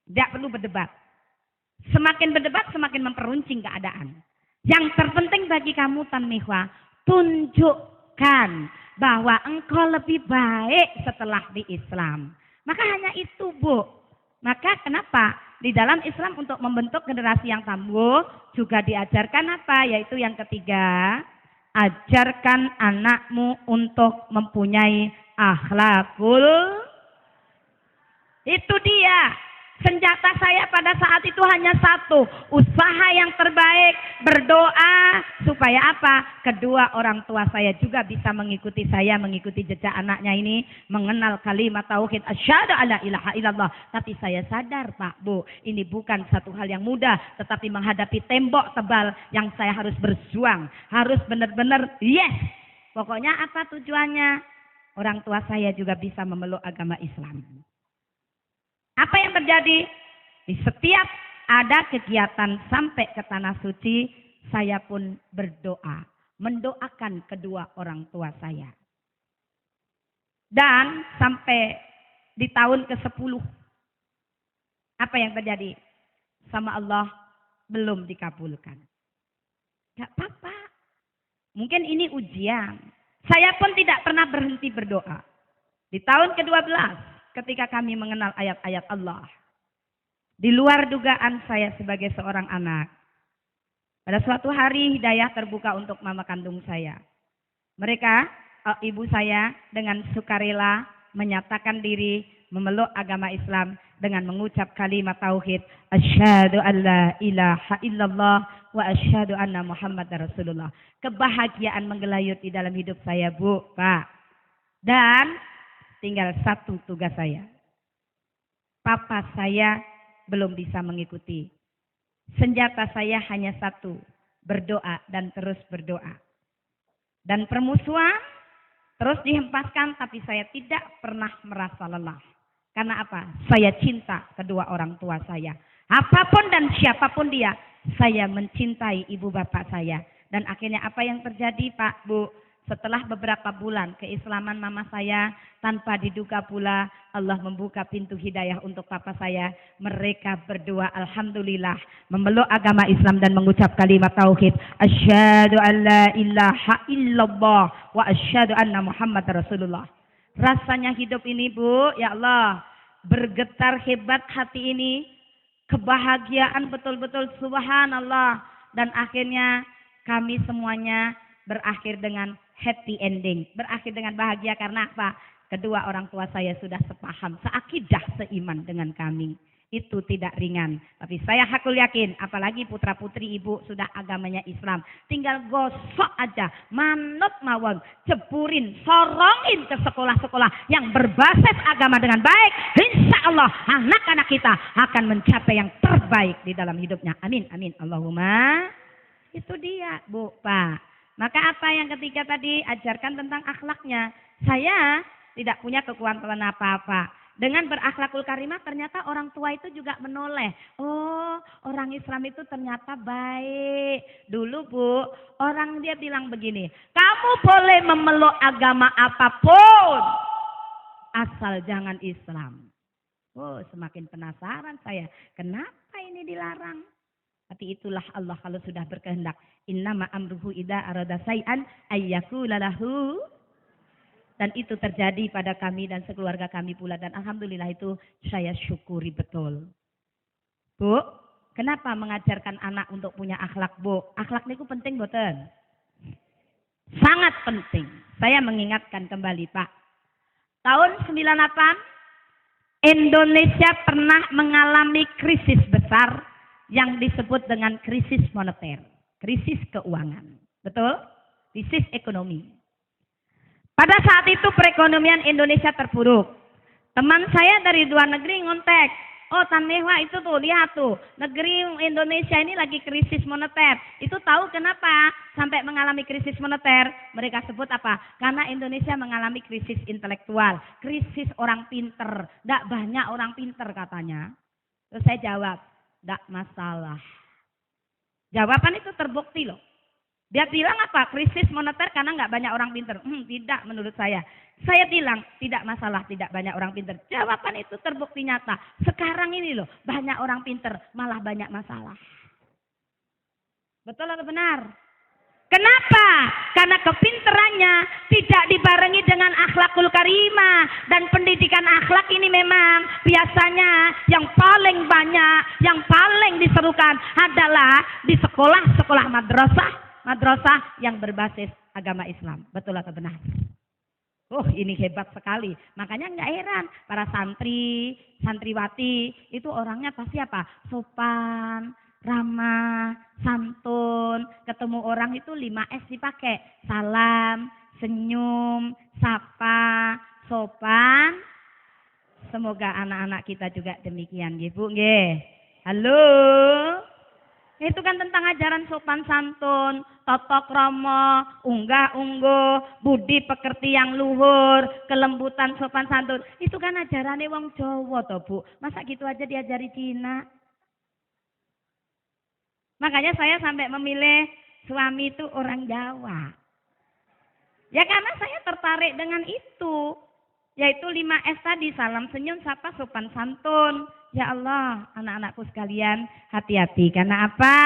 Tidak perlu berdebat. Semakin berdebat semakin memperuncing keadaan. Yang terpenting bagi kamu Tanmihwa, tunjukkan bahwa engkau lebih baik setelah di Islam. Maka hanya itu Bu. Maka kenapa? Di dalam Islam untuk membentuk generasi yang tangguh juga diajarkan apa? Yaitu yang ketiga, ajarkan anakmu untuk mempunyai akhlakul. Itu dia. Senjata saya pada saat itu hanya satu, usaha yang terbaik, berdoa supaya apa? Kedua orang tua saya juga bisa mengikuti saya, mengikuti jejak anaknya ini, mengenal kalimat tauhid asyhadu alla ilaha illallah. Tapi saya sadar Pak Bu, ini bukan satu hal yang mudah, tetapi menghadapi tembok tebal yang saya harus berjuang, harus benar-benar yes. Pokoknya apa tujuannya? Orang tua saya juga bisa memeluk agama Islam. Apa yang terjadi? Di setiap ada kegiatan sampai ke tanah suci, saya pun berdoa, mendoakan kedua orang tua saya. Dan sampai di tahun ke-10, apa yang terjadi? Sama Allah belum dikabulkan. Gak apa-apa. Mungkin ini ujian. Saya pun tidak pernah berhenti berdoa. Di tahun ke-12, ketika kami mengenal ayat-ayat Allah. Di luar dugaan saya sebagai seorang anak. Pada suatu hari hidayah terbuka untuk mama kandung saya. Mereka, ibu saya dengan sukarela menyatakan diri memeluk agama Islam dengan mengucap kalimat tauhid asyhadu alla ilaha illallah wa asyhadu anna muhammadar rasulullah. Kebahagiaan menggelayut di dalam hidup saya, Bu, Pak. Dan tinggal satu tugas saya. Papa saya belum bisa mengikuti. Senjata saya hanya satu, berdoa dan terus berdoa. Dan permusuhan terus dihempaskan, tapi saya tidak pernah merasa lelah. Karena apa? Saya cinta kedua orang tua saya. Apapun dan siapapun dia, saya mencintai ibu bapak saya. Dan akhirnya apa yang terjadi Pak, Bu? Setelah beberapa bulan keislaman mama saya, tanpa diduga pula Allah membuka pintu hidayah untuk papa saya. Mereka berdua alhamdulillah memeluk agama Islam dan mengucap kalimat tauhid asyhadu alla ilaha illallah wa asyhadu anna muhammadar rasulullah. Rasanya hidup ini, Bu, ya Allah, bergetar hebat hati ini, kebahagiaan betul-betul subhanallah. Dan akhirnya kami semuanya berakhir dengan happy ending, berakhir dengan bahagia. Karena apa? Kedua orang tua saya sudah sepaham, seakidah, seiman dengan kami. Itu tidak ringan. Tapi saya hakul yakin, apalagi putra putri ibu sudah agamanya Islam. Tinggal gosok aja, manut mawon, jeburin, sorongin ke sekolah-sekolah yang berbasis agama dengan baik. Insya Allah anak-anak kita akan mencapai yang terbaik di dalam hidupnya. Amin, amin. Allahumma. Itu dia, Bu, Pak. Maka apa yang ketiga tadi, ajarkan tentang akhlaknya. Saya tidak punya kekuatan apa-apa. Dengan berakhlakul karimah ternyata orang tua itu juga menoleh. Oh, orang Islam itu ternyata baik. Dulu, Bu, orang dia bilang begini, kamu boleh memeluk agama apapun, asal jangan Islam. Oh, semakin penasaran saya, kenapa ini dilarang? Tapi itulah Allah kalau sudah berkehendak. Innama amruhu idza arada syai'an ayyakula lahu. Dan itu terjadi pada kami dan sekeluarga kami pula. Dan alhamdulillah itu saya syukuri betul. Bu, kenapa mengajarkan anak untuk punya akhlak, Bu? Akhlak itu penting, boten? Sangat penting. Saya mengingatkan kembali, Pak. Tahun 98, Indonesia pernah mengalami krisis besar yang disebut dengan krisis moneter, krisis keuangan. Betul? Krisis ekonomi. Pada saat itu perekonomian Indonesia terpuruk. Teman saya dari luar negeri ngontek. Oh, Tanmehwa itu tuh, lihat tuh. Negeri Indonesia ini lagi krisis moneter. Itu tahu kenapa sampai mengalami krisis moneter? Mereka sebut apa? Karena Indonesia mengalami krisis intelektual. Krisis orang pinter. Tidak banyak orang pinter katanya. Terus saya jawab, tidak masalah. Jawaban itu terbukti loh. Dia bilang apa? Krisis moneter karena nggak banyak orang pinter. Tidak menurut saya. Saya bilang tidak masalah, tidak banyak orang pinter. Jawaban itu terbukti nyata. Sekarang ini loh, banyak orang pinter, malah banyak masalah. Betul atau benar? Kenapa? Karena kepinterannya tidak dibarengi dengan akhlakul karimah. Dan pendidikan akhlak ini memang biasanya yang paling banyak, yang paling diserukan adalah di sekolah-sekolah madrasah yang berbasis agama Islam. Betul atau benar? Oh, ini hebat sekali. Makanya nggak heran para santri, santriwati itu orangnya pasti apa? Sopan, ramah, santun. Ketemu orang itu 5S dipakai. Salam, senyum, sapa, sopan. Semoga anak-anak kita juga demikian, nggih Bu, nggih. Halo. Itu kan tentang ajaran sopan santun, tata krama, unggah ungguh, budi pekerti yang luhur, kelembutan sopan santun. Itu kan ajarannya wong Jawa toh, Bu. Masa gitu aja diajari Cina? Makanya saya sampai memilih suami itu orang Jawa. Ya karena saya tertarik dengan itu. Yaitu 5S tadi, salam senyum, sapa, sopan santun. Ya Allah, anak-anakku sekalian, hati-hati. Karena apa?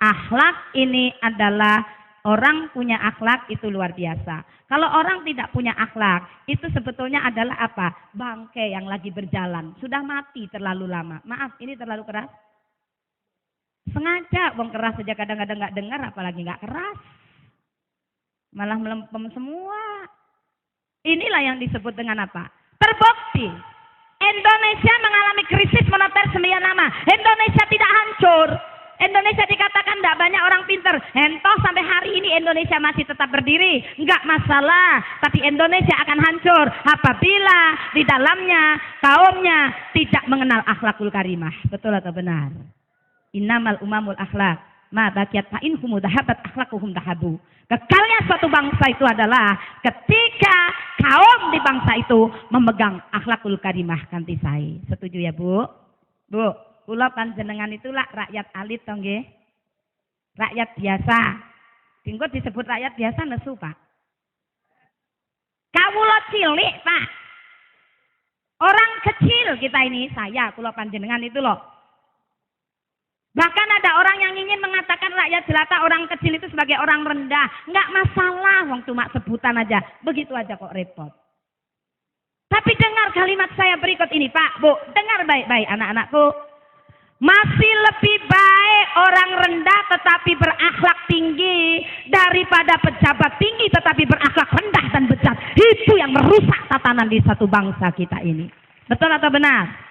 Akhlak ini adalah orang punya akhlak itu luar biasa. Kalau orang tidak punya akhlak, itu sebetulnya adalah apa? Bangkai yang lagi berjalan. Sudah mati terlalu lama. Maaf, ini terlalu keras. Sengaja, wong keras saja kadang-kadang nggak dengar, apalagi nggak keras. Malah melempem semua. Inilah yang disebut dengan apa? Terbukti. Indonesia mengalami krisis moneter sembilan nama. Indonesia tidak hancur. Indonesia dikatakan tidak banyak orang pinter. Entoh sampai hari ini Indonesia masih tetap berdiri. Enggak masalah. Tapi Indonesia akan hancur apabila di dalamnya kaumnya tidak mengenal akhlakul karimah. Betul atau benar? Innamal umamul akhlak. Ma bakiyat fa'inhum dahabat akhlaquhum dahabu. Kekalnya suatu bangsa itu adalah ketika kaum di bangsa itu memegang akhlakul karimah kanthi sae. Setuju ya, Bu? Bu, kula panjenengan itulah rakyat alit to nggih. Rakyat biasa. Dinggo disebut rakyat biasa nesu, Pak. Kawula cilik, Pak. Orang kecil kita ini, saya kula panjenengan itu loh. Bahkan ada orang yang ingin mengatakan rakyat jelata orang kecil itu sebagai orang rendah. Enggak masalah, wong cuma sebutan aja. Begitu aja kok repot. Tapi dengar kalimat saya berikut ini, Pak, Bu. Dengar baik-baik anak-anakku. Masih lebih baik orang rendah tetapi berakhlak tinggi daripada pejabat tinggi tetapi berakhlak rendah dan bejat. Itu yang merusak tatanan di satu bangsa kita ini. Betul atau benar?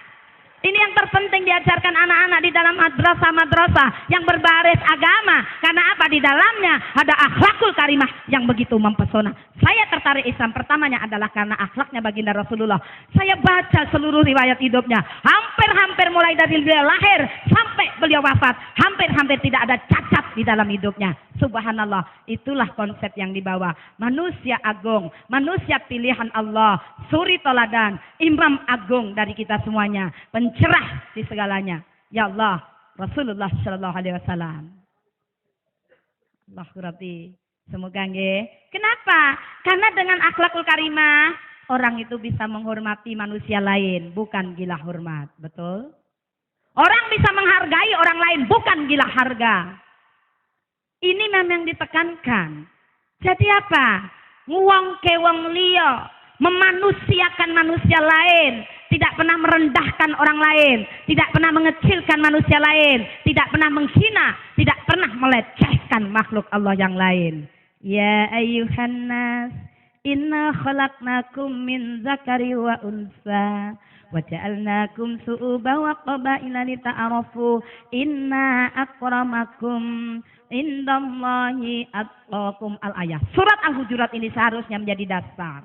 Ini yang terpenting diajarkan anak-anak di dalam madrasah-madrasah yang berbaris agama. Karena apa? Di dalamnya ada akhlakul karimah yang begitu mempesona. Saya tertarik Islam pertamanya adalah karena akhlaknya baginda Rasulullah. Saya baca seluruh riwayat hidupnya. Hampir-hampir mulai dari beliau lahir sampai beliau wafat. Hampir-hampir tidak ada cacat di dalam hidupnya. Subhanallah. Itulah konsep yang dibawa. Manusia agung. Manusia pilihan Allah. Suri toladan. Imam agung dari kita semuanya. Pencerah di segalanya. Ya Allah, Rasulullah Shallallahu Alaihi Wasallam. Allahu Rabbi. Semoga nggih. Kenapa? Karena dengan akhlakul karimah orang itu bisa menghormati manusia lain, bukan gila hormat. Betul? Orang bisa menghargai orang lain, bukan gila harga. Ini memang ditekankan. Jadi apa? Nguwong ke wong liya, memanusiakan manusia lain. Tidak pernah merendahkan orang lain, tidak pernah mengecilkan manusia lain, tidak pernah menghina, tidak pernah melecehkan makhluk Allah yang lain. Ya ayyuhan nas, inna khalaqnakum min zakari wa unsa wa ja'alnakum su'uban wa qabaila lita'arafu inna akramakum indallahi atqakum al-ayah. Surat Al-Hujurat ini seharusnya menjadi dasar.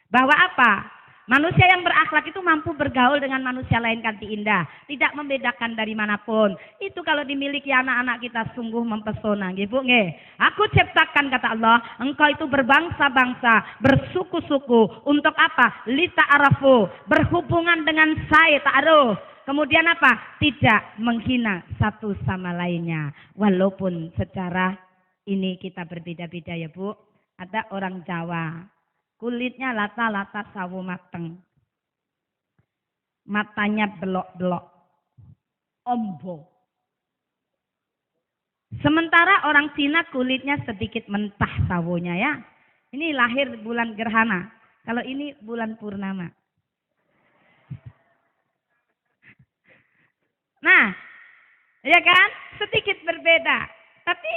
Bahwa apa? Manusia yang berakhlak itu mampu bergaul dengan manusia lain kanthi indah. Tidak membedakan dari manapun. Itu kalau dimiliki anak-anak kita sungguh mempesona. Nggih, Bu, nggih. Aku ciptakan, kata Allah, engkau itu berbangsa-bangsa, bersuku-suku. Untuk apa? Lita'arafu. Berhubungan dengan saya, ta'aruf. Kemudian apa? Tidak menghina satu sama lainnya. Walaupun secara ini kita berbeda-beda ya, Bu. Ada orang Jawa. Kulitnya lata-lata sawo mateng. Matanya belok-belok. Ombo. Sementara orang Cina kulitnya sedikit mentah sawonya ya. Ini lahir bulan gerhana. Kalau ini bulan purnama. Nah, ya kan? Sedikit berbeda. Tapi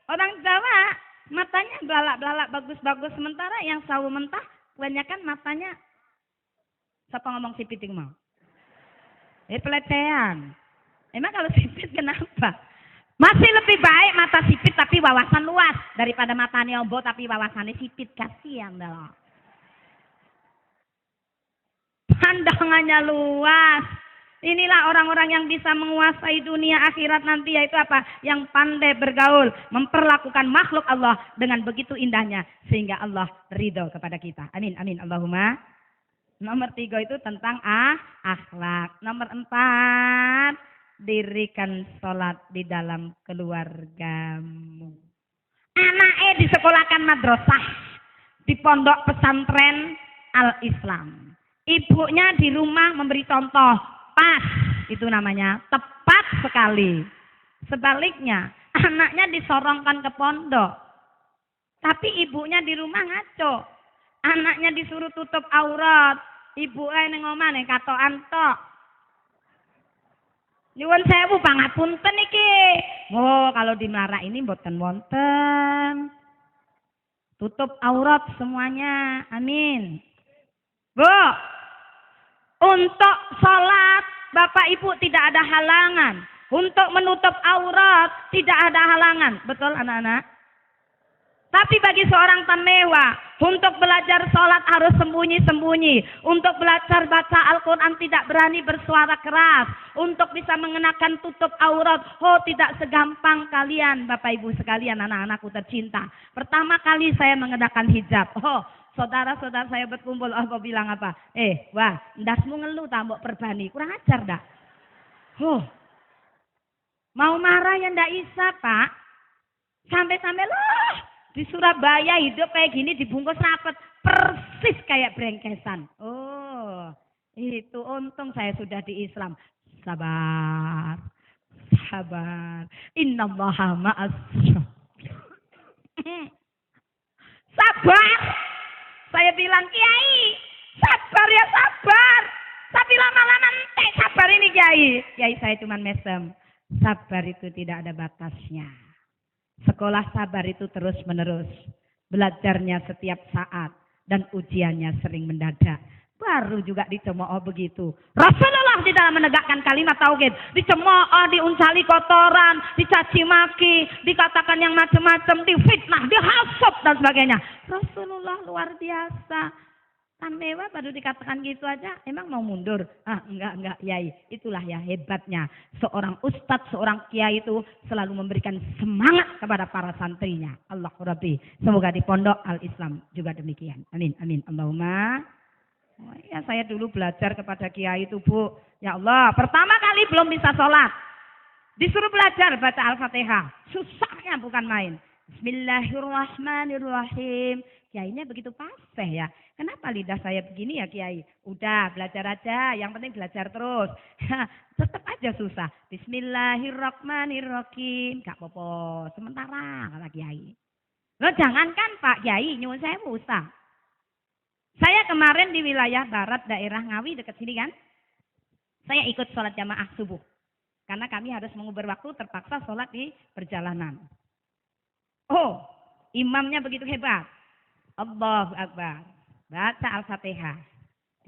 orang Jawa matanya belalak-belalak bagus-bagus, sementara yang sawo mentah Kebanyakan matanya, siapa ngomong sipit itu mau? Pelecehan. Emang kalau sipit kenapa? Masih lebih baik mata sipit tapi wawasan luas daripada matanya ombo tapi wawasannya sipit. Kasihan dah. Pandangannya luas. Inilah orang-orang yang bisa menguasai dunia akhirat nanti, yaitu apa? Yang pandai bergaul, memperlakukan makhluk Allah dengan begitu indahnya sehingga Allah ridho kepada kita. Amin, amin, Allahumma. Nomor 3 itu tentang akhlak. Nomor 4, dirikan sholat di dalam keluargamu. Anaknya disekolahkan madrasah di pondok pesantren Al-Islam. Ibunya di rumah memberi contoh, pas, itu namanya tepat sekali. Sebaliknya, anaknya disorongkan ke pondok, tapi ibunya di rumah ngaco. Anaknya disuruh tutup aurat, ibunya ning omah ning katokan tok. Nyuwun sewu pangapunten iki. Oh, kalau di Melarak ini mboten wonten. Tutup aurat semuanya. Amin. Bu, untuk sholat Bapak Ibu tidak ada halangan. Untuk menutup aurat tidak ada halangan. Betul anak-anak? Tapi bagi seorang tamewa, untuk belajar sholat harus sembunyi-sembunyi. Untuk belajar baca Al-Quran tidak berani bersuara keras. Untuk bisa mengenakan tutup aurat, oh tidak segampang kalian Bapak Ibu sekalian, anak-anakku tercinta. Pertama kali saya mengenakan hijab. Oh, saudara-saudara saya berkumpul, oh kau bilang apa? Wah, ndasmu ngeluh tak mbok perbani, kurang ajar dah. Mau marah ya ndak bisa Pak. Sampai-sampai loh, di Surabaya hidup kayak gini dibungkus rapet, persis kayak brengkesan. Oh, itu untung saya sudah di Islam. Sabar, sabar. Innallaha ma'as. Sabar. Saya bilang, Kiai, sabar ya sabar. Tapi lama-lama entek sabar ini Kiai. Kiai saya cuma mesem. Sabar itu tidak ada batasnya. Sekolah sabar itu terus menerus. Belajarnya setiap saat. Dan ujiannya sering mendadak. Baru juga dicemooh begitu. Rasulullah di dalam menegakkan kalimat tauhid. Dicemooh, diuncali kotoran, dicaci maki, dikatakan yang macam-macam, difitnah, dihasut dan sebagainya. Rasulullah luar biasa. Tamewa baru dikatakan gitu aja, emang mau mundur? Enggak, Yai. Itulah ya hebatnya. Seorang ustadz, seorang kiai itu selalu memberikan semangat kepada para santrinya. Allah Rabbi. Semoga di pondok Al-Islam juga demikian. Amin, amin. Allahumma. Oh, ya saya dulu belajar kepada kiai itu Bu. Ya Allah, pertama kali belum bisa sholat. Disuruh belajar baca Al-Fatihah. Susahnya bukan main. Bismillahirrahmanirrahim. Kiainya begitu fasih ya. Kenapa lidah saya begini ya Kiai? Udah belajar aja, yang penting belajar terus. Tetap aja susah. Bismillahirrahmanirrahim. Gak apa-apa, sementara kata Kiai. Loh jangankan Pak Kiai, nyuwun saya usah. Saya kemarin di wilayah barat daerah Ngawi dekat sini kan. Saya ikut sholat jamaah subuh. Karena kami harus mengubur waktu, terpaksa sholat di perjalanan. Oh, imamnya begitu hebat. Allahu Akbar. Baca Al-Fatihah.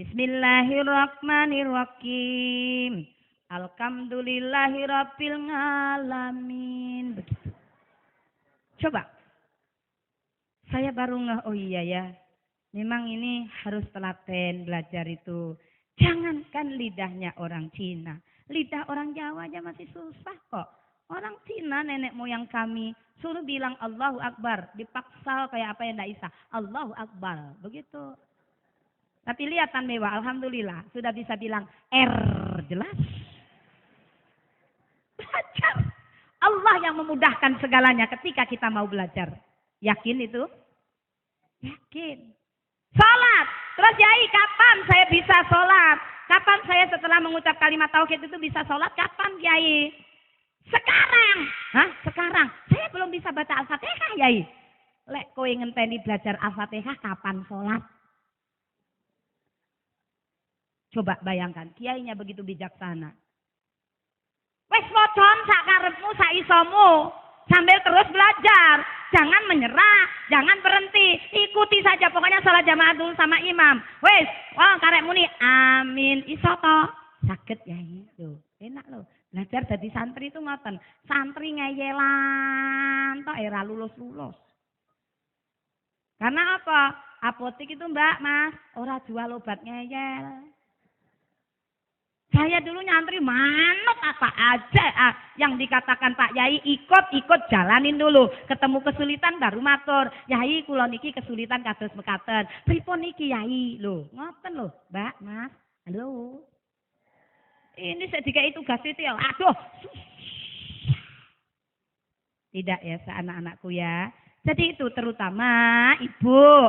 Bismillahirrahmanirrahim. Alhamdulillahirabbil alamin. Begitu. Coba. Saya baru ngeh, oh iya ya. Memang ini harus telaten belajar itu. Jangankan lidahnya orang Cina. Lidah orang Jawa aja masih susah kok. Orang Cina nenek moyang kami suruh bilang Allahu Akbar. Dipaksa kayak apa yang tidak bisa. Allahu Akbar. Begitu. Tapi lihatan mewah. Alhamdulillah. Sudah bisa bilang R. Jelas. Belajar. Allah yang memudahkan segalanya ketika kita mau belajar. Yakin itu? Yakin. Sholat. Terus Yai kapan saya bisa sholat? Kapan saya setelah mengucap kalimat tauhid itu bisa sholat? Kapan Yai? Sekarang. Hah? Sekarang. Saya belum bisa baca Al-Fatihah Yai. Lek kowe ngenteni belajar Al-Fatihah kapan sholat? Coba bayangkan. Kiainya begitu bijaksana. Wes mocon sak karepmu sak isomu. Sambil terus belajar. jangan menyerah, jangan berhenti, ikuti saja pokoknya sholat jamaah dulu sama imam. Wes, oh karek muni amin iso to. Sakit ya itu. Enak loh. Belajar jadi santri itu ngoten. Santri ngeyelan tok era lulus-lulus. Karena apa? Apotek itu Mbak, Mas, ora jual obat ngeyel. Saya dulu nyantri manut apa aja yang dikatakan Pak Yai, ikut jalanin dulu. Ketemu kesulitan baru matur. Yai kula niki kesulitan kados mekaten. Pripun niki Yai? Lho, ngoten lho, Mbak, Mas. Halo. Ini sedikit tugas itu ya. Aduh. Tidak ya, anak-anakku ya. Jadi itu terutama Ibu,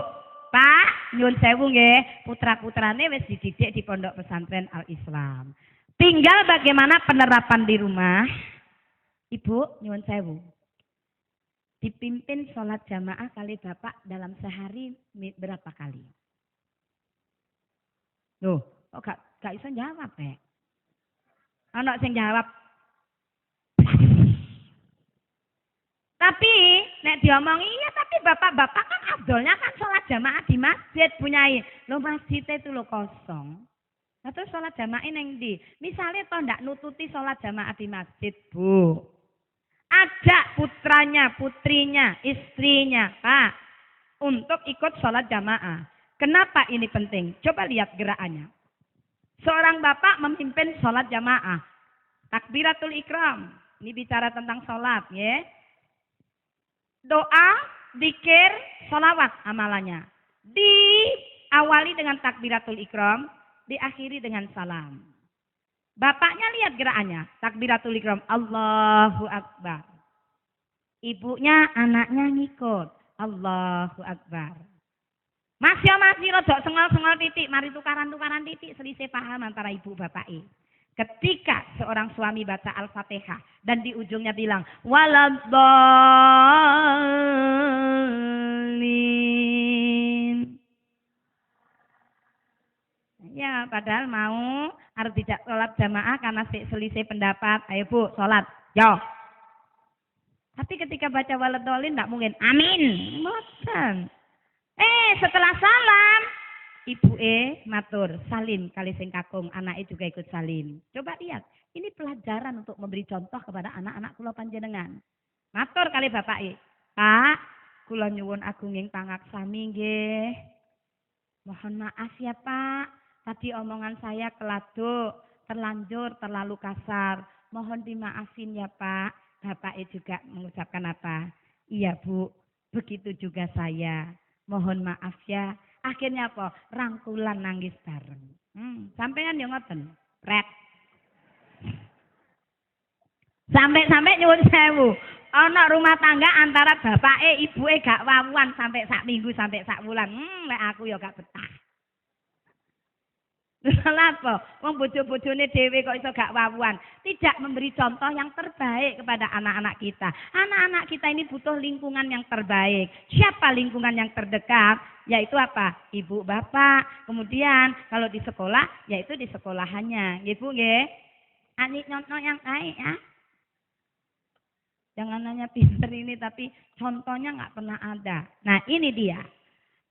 Pak, nyun sewu nggih, putra-putrane wis dididik di Pondok Pesantren Al-Islam. Tinggal bagaimana penerapan di rumah. Ibu, nyun sewu. Dipimpin sholat jamaah kali Bapak dalam sehari berapa kali? Loh, kok gak bisa jawab, Pak? Ana sing jawab. Tapi, nek diomongi, iya tapi bapak-bapak kan abdolnya kan sholat jamaah di masjid punyai. Lo masjid itu lo kosong. Nah terus sholat jamaah neng di. Misalnya toh ndak nututi sholat jamaah di masjid, Bu. Ajak putranya, putrinya, istrinya, Pak. Untuk ikut sholat jamaah. Kenapa ini penting? Coba lihat gerakannya. Seorang bapak memimpin sholat jamaah. Takbiratul ikram. Ini bicara tentang sholat, ya. Doa, zikir, sholawat amalannya. Diawali dengan takbiratul ikram, diakhiri dengan salam. Bapaknya lihat gerakannya, takbiratul ikram, Allahu Akbar. Ibunya, anaknya ngikut, Allahu Akbar. Masih rodok sengol-sengol titik, mari tukaran-tukaran titik, selisih paham antara ibu bapak. Ketika seorang suami baca Al-Fatihah dan di ujungnya bilang waladhdallin. Ya, padahal mau harus tidak sholat jamaah karena selisih pendapat. Ayo Bu, sholat. Yo. Tapi ketika baca waladhdallin tidak mungkin. Amin. Bosan. Setelah salam, ibu matur, salin kali sing kakung, anaknya juga ikut salin. Coba lihat, ini pelajaran untuk memberi contoh kepada anak-anak kula panjenengan. Matur kali bapak Pak, kula nyuwun agunging pangaksami nggih. Mohon maaf ya Pak, tadi omongan saya keladuk, terlanjur, terlalu kasar. Mohon dimaafin ya Pak. Bapak juga mengucapkan apa? Iya Bu, begitu juga saya. Mohon maaf ya. Akhirnya apa? Rangkulan nangis bareng. Sampean yo ngoten. Pret. Sampai nyuwun sewu. Ana rumah tangga antara bapake ibuke gak wawuan sampai sak minggu sampai sak wulan. Lek aku yo gak betah. Lha apa? Wong bojo-bojone dhewe kok iso gak wawuan. Tidak memberi contoh yang terbaik kepada anak-anak kita. Anak-anak kita ini butuh lingkungan yang terbaik. Siapa lingkungan yang terdekat? Yaitu apa? Ibu, bapak. Kemudian kalau di sekolah, yaitu di sekolahannya. Ibu nggih. Anik contoh yang baik ya. Jangan hanya pinter ini tapi contohnya nggak pernah ada. Nah ini dia.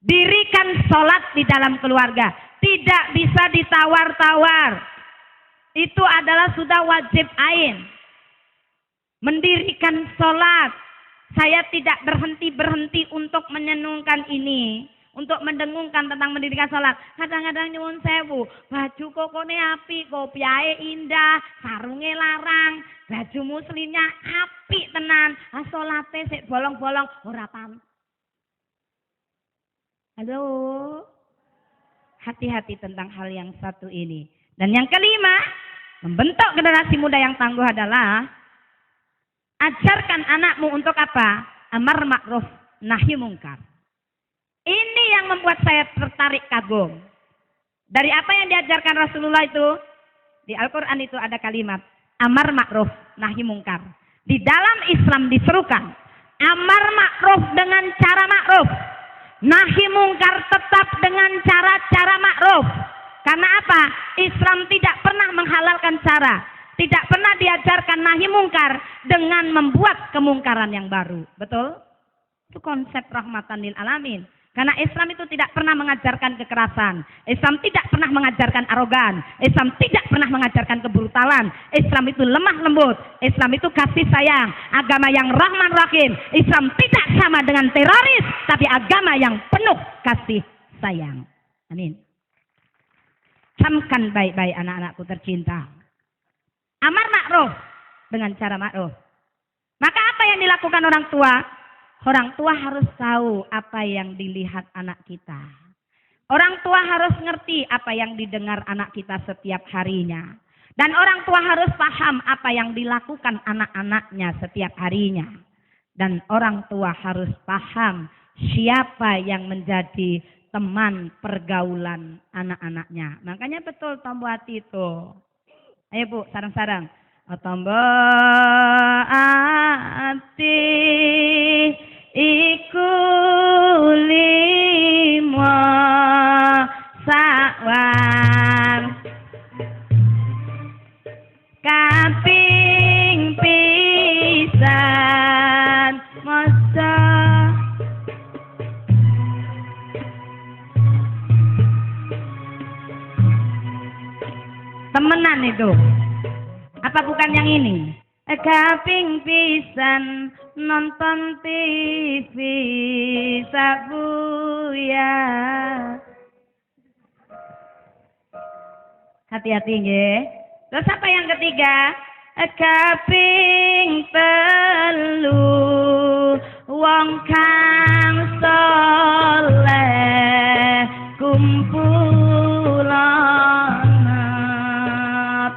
Dirikan sholat di dalam keluarga. Tidak bisa ditawar-tawar. Itu adalah sudah wajib ain. Mendirikan sholat. Saya tidak berhenti-berhenti untuk menyenungkan ini. Untuk mendengungkan tentang mendirikan sholat. Kadang-kadang nyuwun sewu. Baju kokone api, kopiahe indah, sarunge larang. Baju muslimnya api tenan. Sholate sik bolong-bolong. Ora paham. Halo. Hati-hati tentang hal yang satu ini. Dan yang kelima, membentuk generasi muda yang tangguh adalah ajarkan anakmu untuk apa? Amar ma'ruf, nahi mungkar. Ini yang membuat saya tertarik kagum. Dari apa yang diajarkan Rasulullah itu? Di Al-Quran itu ada kalimat amar ma'ruf, nahi mungkar. Di dalam Islam diserukan amar ma'ruf dengan cara ma'ruf. Nahi mungkar tetap dengan cara-cara ma'ruf. Karena apa? Islam tidak pernah menghalalkan cara. Tidak pernah diajarkan nahi mungkar dengan membuat kemungkaran yang baru. Betul? Itu konsep rahmatan lil alamin. Karena Islam itu tidak pernah mengajarkan kekerasan. Islam tidak pernah mengajarkan arogan. Islam tidak pernah mengajarkan kebrutalan. Islam itu lemah lembut. Islam itu kasih sayang. Agama yang rahman rahim. Islam tidak sama dengan teroris. Tapi agama yang penuh kasih sayang. Amin. Camkan baik-baik anak-anakku tercinta. Amar ma'ruf dengan cara ma'ruf. Maka apa yang dilakukan orang tua? Orang tua harus tahu apa yang dilihat anak kita. Orang tua harus ngerti apa yang didengar anak kita setiap harinya. Dan orang tua harus paham apa yang dilakukan anak-anaknya setiap harinya. Dan orang tua harus paham siapa yang menjadi teman pergaulan anak-anaknya. Makanya betul Tombo Hati itu. Ayo Bu, sarang-sarang. Tombo Hati iku lima sawan kaping pisan maca temenan itu apa bukan yang ini? Kaping pisan nonton TV sabuya. Hati-hati nggih. Terus apa yang ketiga? Kaping telu wong kang saleh kumpulan.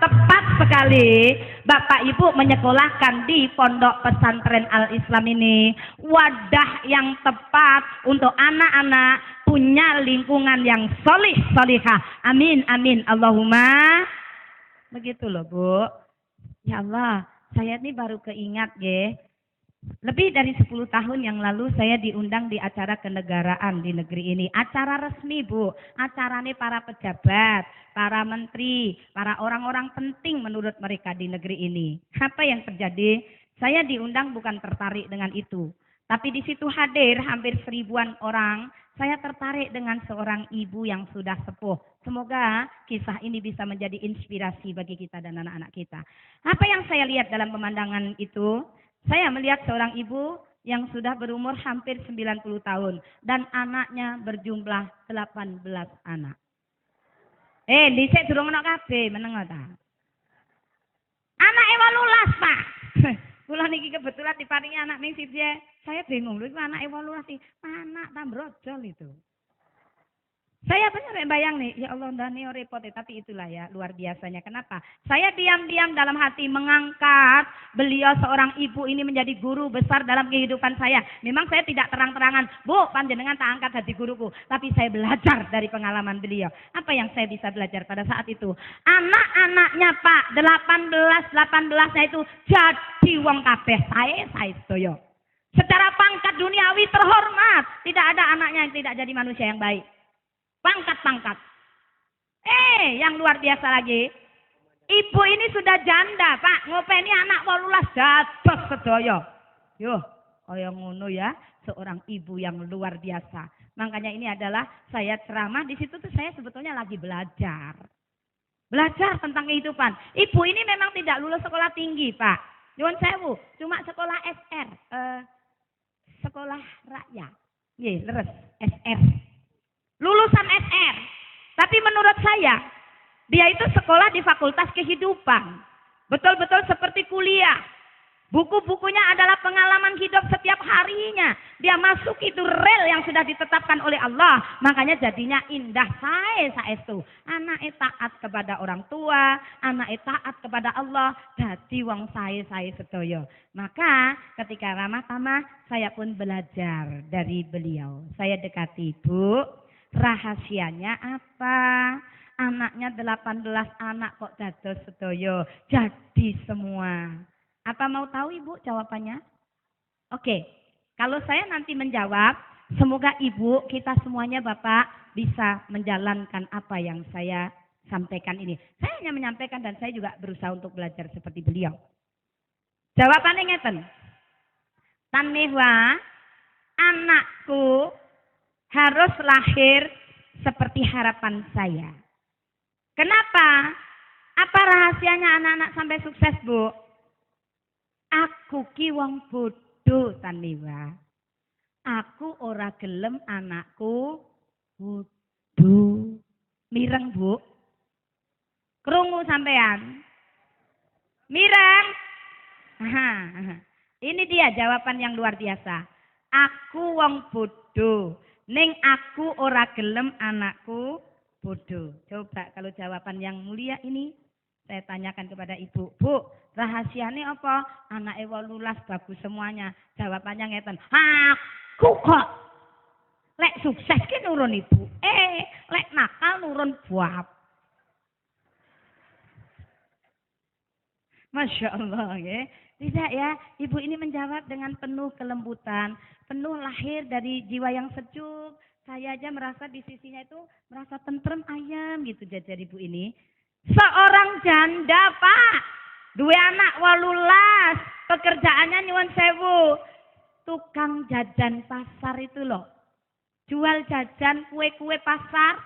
Tepat sekali. Bapak Ibu menyekolahkan di Pondok Pesantren Al-Islam ini wadah yang tepat untuk anak-anak punya lingkungan yang solih solihah. Amin amin Allahumma. Begitu loh Bu. Ya Allah, saya ini baru keingat ya. Lebih dari 10 tahun yang lalu saya diundang di acara kenegaraan di negeri ini. Acara resmi Bu, acaranya para pejabat, para menteri, para orang-orang penting menurut mereka di negeri ini. Apa yang terjadi? Saya diundang bukan tertarik dengan itu. Tapi di situ hadir hampir 1000-an orang. Saya tertarik dengan seorang ibu yang sudah sepuh. Semoga kisah ini bisa menjadi inspirasi bagi kita dan anak-anak kita. Apa yang saya lihat dalam pemandangan itu? Saya melihat seorang ibu yang sudah berumur hampir 90 tahun. Dan anaknya berjumlah 18 anak. Dhisik durung ana kabeh meneng ta. Anake 18, Pak. Kula niki kebetulan diparingi anak ning siji. Saya bingung lho iku anake 18 anak ta brojol itu. Saya benar bayang nih, ya Allah Dani repot tapi itulah ya luar biasanya. Kenapa? Saya diam-diam dalam hati mengangkat beliau seorang ibu ini menjadi guru besar dalam kehidupan saya. Memang saya tidak terang-terangan, Bu panjenengan tak angkat jadi guruku. Tapi saya belajar dari pengalaman beliau. Apa yang saya bisa belajar pada saat itu? Anak-anaknya Pak, 18-nya itu jadi wong kabeh. Saya sedoyo. Secara pangkat duniawi terhormat. Tidak ada anaknya yang tidak jadi manusia yang baik. Pangkat-pangkat. Yang luar biasa lagi. Ibu ini sudah janda, Pak. Ngopeni anak 18 dados sedaya. Yo, kaya ngono ya, seorang ibu yang luar biasa. Makanya ini adalah saya ceramah di situ tuh saya sebetulnya lagi belajar. Belajar tentang kehidupan. Ibu ini memang tidak lulus sekolah tinggi, Pak. Nyuwun sewu, cuma sekolah SR, sekolah rakyat. Nggih, leres SR. Lulusan SR. Tapi menurut saya, dia itu sekolah di Fakultas Kehidupan. Betul-betul seperti kuliah. Buku-bukunya adalah pengalaman hidup setiap harinya. Dia masuk itu rel yang sudah ditetapkan oleh Allah. Makanya jadinya indah saestu. Anake taat kepada orang tua, anake taat kepada Allah, dadi wong sae sedaya. Maka ketika ramah tamah, saya pun belajar dari beliau. Saya dekati, Bu. Rahasianya apa? Anaknya 18 anak kok dados sedaya. Jadi semua. Apa mau tahu Ibu jawabannya? Oke. Kalau saya nanti menjawab, semoga Ibu, kita semuanya Bapak bisa menjalankan apa yang saya sampaikan ini. Saya hanya menyampaikan dan saya juga berusaha untuk belajar seperti beliau. Jawabannya ngeten. Tanmihwa anakku harus lahir seperti harapan saya. Kenapa? Apa rahasianya anak-anak sampai sukses, Bu? Aku ki wong bodoh taniwa. Aku ora gelem anakku bodoh. Mireng, Bu. Krungu sampean. Mireng. Aha. Ini dia jawaban yang luar biasa. Aku wong bodoh. Ning aku ora gelem anakku bodoh. Coba kalau jawaban yang mulia ini saya tanyakan kepada ibu. Bu, rahasianya apa? Anake 18 bagus semuanya. Jawabannya ngeten. Aku kok. Lek sukses ki nurun ibu. Lek nakal nurun buah. Masya Allah ya. Tidak ya, ibu ini menjawab dengan penuh kelembutan, penuh lahir dari jiwa yang sejuk. Saya aja merasa di sisinya itu merasa tentrem ayam gitu jajar ibu ini. Seorang janda Pak, 2 anak 18, pekerjaannya nyuwun sewu. Tukang jajan pasar itu loh. Jual jajan kue-kue pasar.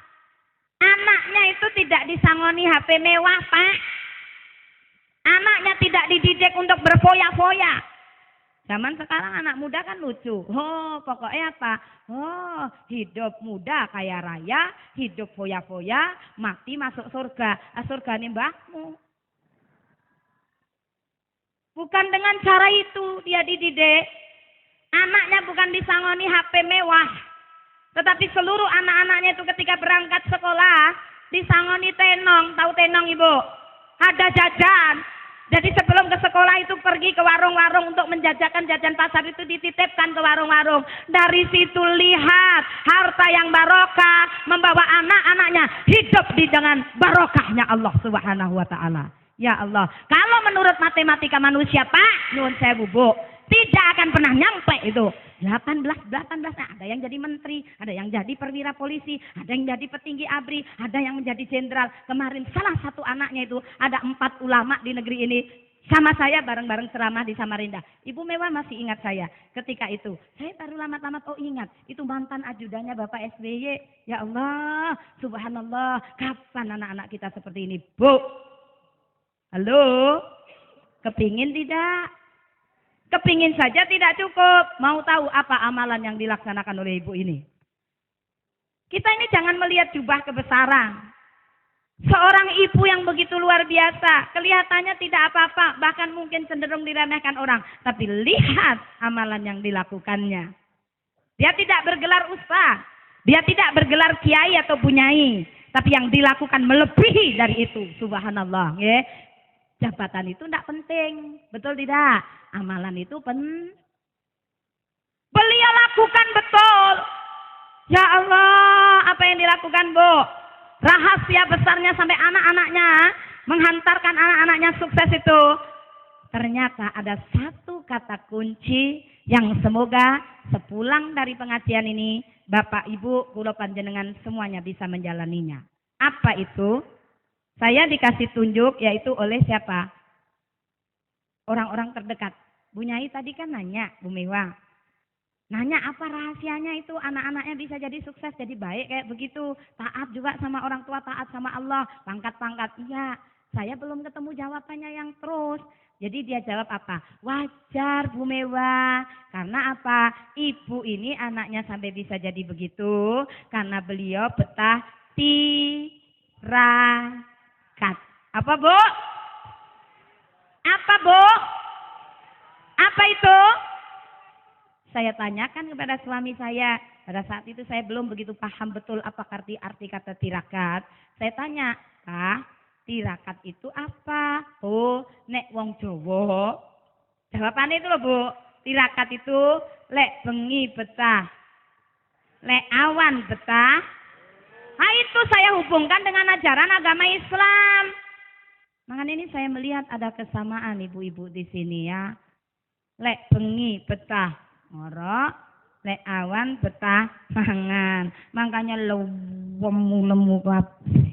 Anaknya itu tidak disangoni HP mewah Pak. Anaknya tidak dididik untuk berfoya-foya. Zaman sekarang anak muda kan lucu. Oh, pokoknya apa? Oh, hidup muda kaya raya, hidup foya-foya, mati masuk surga. Surga ini mbahmu. Bukan dengan cara itu dia dididik. Anaknya bukan disangoni HP mewah. Tetapi seluruh anak-anaknya itu ketika berangkat sekolah, disangoni tenong. Tahu tenong Ibu? Ada jajan. Jadi sebelum ke sekolah itu pergi ke warung-warung untuk menjajakan jajan pasar itu dititipkan ke warung-warung. Dari situ lihat harta yang barokah membawa anak-anaknya hidup di dengan barokahnya Allah Subhanahu wa taala. Ya Allah, kalau menurut matematika manusia Pak, nyuwun sewu Bu, tidak akan pernah nyampe itu. 18, ada yang jadi menteri, ada yang jadi perwira polisi, ada yang jadi petinggi ABRI, ada yang menjadi jenderal. Kemarin salah satu anaknya itu ada 4 ulama di negeri ini. Sama saya bareng-bareng ceramah di Samarinda. Ibu Mewah masih ingat saya ketika itu. Saya baru lamat-lamat, oh ingat, itu mantan ajudannya Bapak SBY. Ya Allah, subhanallah, kapan anak-anak kita seperti ini, Bu? Halo? Kepingin tidak? Kepingin saja tidak cukup. Mau tahu apa amalan yang dilaksanakan oleh ibu ini? Kita ini jangan melihat jubah kebesaran. Seorang ibu yang begitu luar biasa. Kelihatannya tidak apa-apa. Bahkan mungkin cenderung diremehkan orang. Tapi lihat amalan yang dilakukannya. Dia tidak bergelar ustaz. Dia tidak bergelar kiai atau bunyai. Tapi yang dilakukan melebihi dari itu. Subhanallah. Ya. Jabatan itu tidak penting. Betul tidak? Amalan itu beliau lakukan betul. Ya Allah, apa yang dilakukan Bu? Rahasia besarnya sampai anak-anaknya menghantarkan anak-anaknya sukses itu. Ternyata ada satu kata kunci yang semoga sepulang dari pengajian ini Bapak Ibu kula panjenengan semuanya bisa menjalaninya. Apa itu? Saya dikasih tunjuk yaitu oleh siapa? Orang-orang terdekat. Bu Nyai tadi kan nanya, Bu Mewah. Nanya apa rahasianya itu anak-anaknya bisa jadi sukses, jadi baik kayak begitu. Taat juga sama orang tua, taat sama Allah. Pangkat-pangkat. Iya, saya belum ketemu jawabannya yang terus. Jadi dia jawab apa? Wajar Bu Mewah. Karena apa? Ibu ini anaknya sampai bisa jadi begitu. Karena beliau betah tirakat. Apa Bu? Apa Bu? Apa itu? Saya tanyakan kepada suami saya. Pada saat itu saya belum begitu paham betul apa arti kata tirakat. Saya tanya, Kak, tirakat itu apa? Oh, nek wong Jawa. Jawabannya itu loh Bu. Tirakat itu lek bengi betah. Lek awan betah. Nah itu saya hubungkan dengan ajaran agama Islam. Makanya ini saya melihat ada kesamaan ibu-ibu di sini ya. Lek bengi betah ngorok, lek awan betah mangan. Makanya lemu kabeh.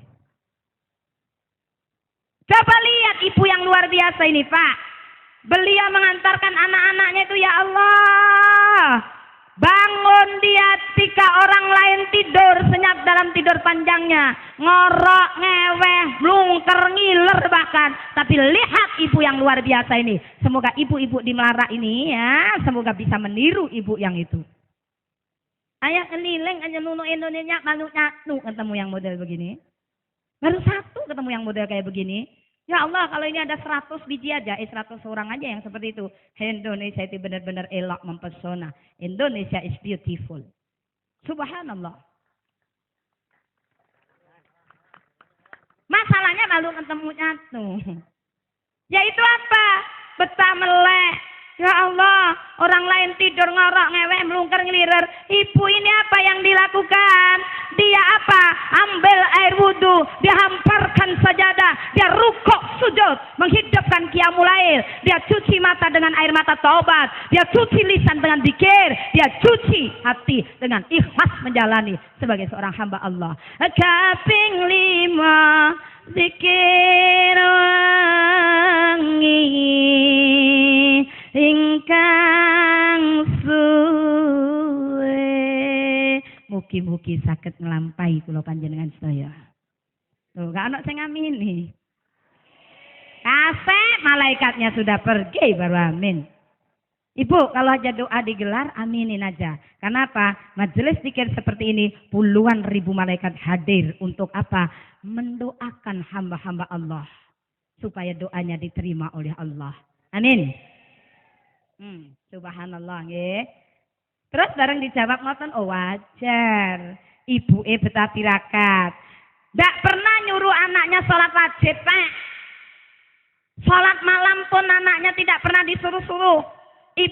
Coba lihat ibu yang luar biasa ini, Pak. Beliau mengantarkan anak-anaknya itu ya Allah. Bangun dia ketika orang lain tidur, senyap dalam tidur panjangnya, ngorok, ngeweh, melungker, ngiler bahkan. Tapi lihat ibu yang luar biasa ini. Semoga ibu-ibu di Melara ini ya, semoga bisa meniru ibu yang itu. Ayah keliling aja nunu Indonesia malu nyatu ketemu yang model begini. Baru satu ketemu yang model kayak begini. Ya Allah, kalau ini ada 100 biji aja, 100 orang aja yang seperti itu. Indonesia itu benar-benar elok, mempesona. Indonesia is beautiful. Subhanallah. Masalahnya malu ketemu nyatu. Yaitu apa? Betah melek. Ya Allah, orang lain tidur ngorok, ngewek, melungker, ngelirer. Ibu ini apa yang dilakukan? Dia apa? Ambil air wudhu, dia hamparkan sajadah, dia rukuk sujud, menghidupkan qiyamul lail. Dia cuci mata dengan air mata taubat, dia cuci lisan dengan zikir, dia cuci hati dengan ikhlas menjalani sebagai seorang hamba Allah. Kaping 5 zikir wangi ingkang suwe, mugi-mugi saged nglampahi kula panjenengan sedaya. Tuh, gak ana sing ngamini. Kasih malaikatnya sudah pergi baru amin. Ibu, kalau aja doa digelar, aminin aja. Kenapa? Majelis zikir seperti ini, puluhan ribu malaikat hadir untuk apa? Mendoakan hamba-hamba Allah supaya doanya diterima oleh Allah. Amin. Subhanallah nggih. Terus bareng dijawab ngoten, oh wajar. Ibuke betah tirakat. Ndak pernah nyuruh anaknya sholat wajib, Pak. Sholat malam pun anaknya tidak pernah disuruh-suruh.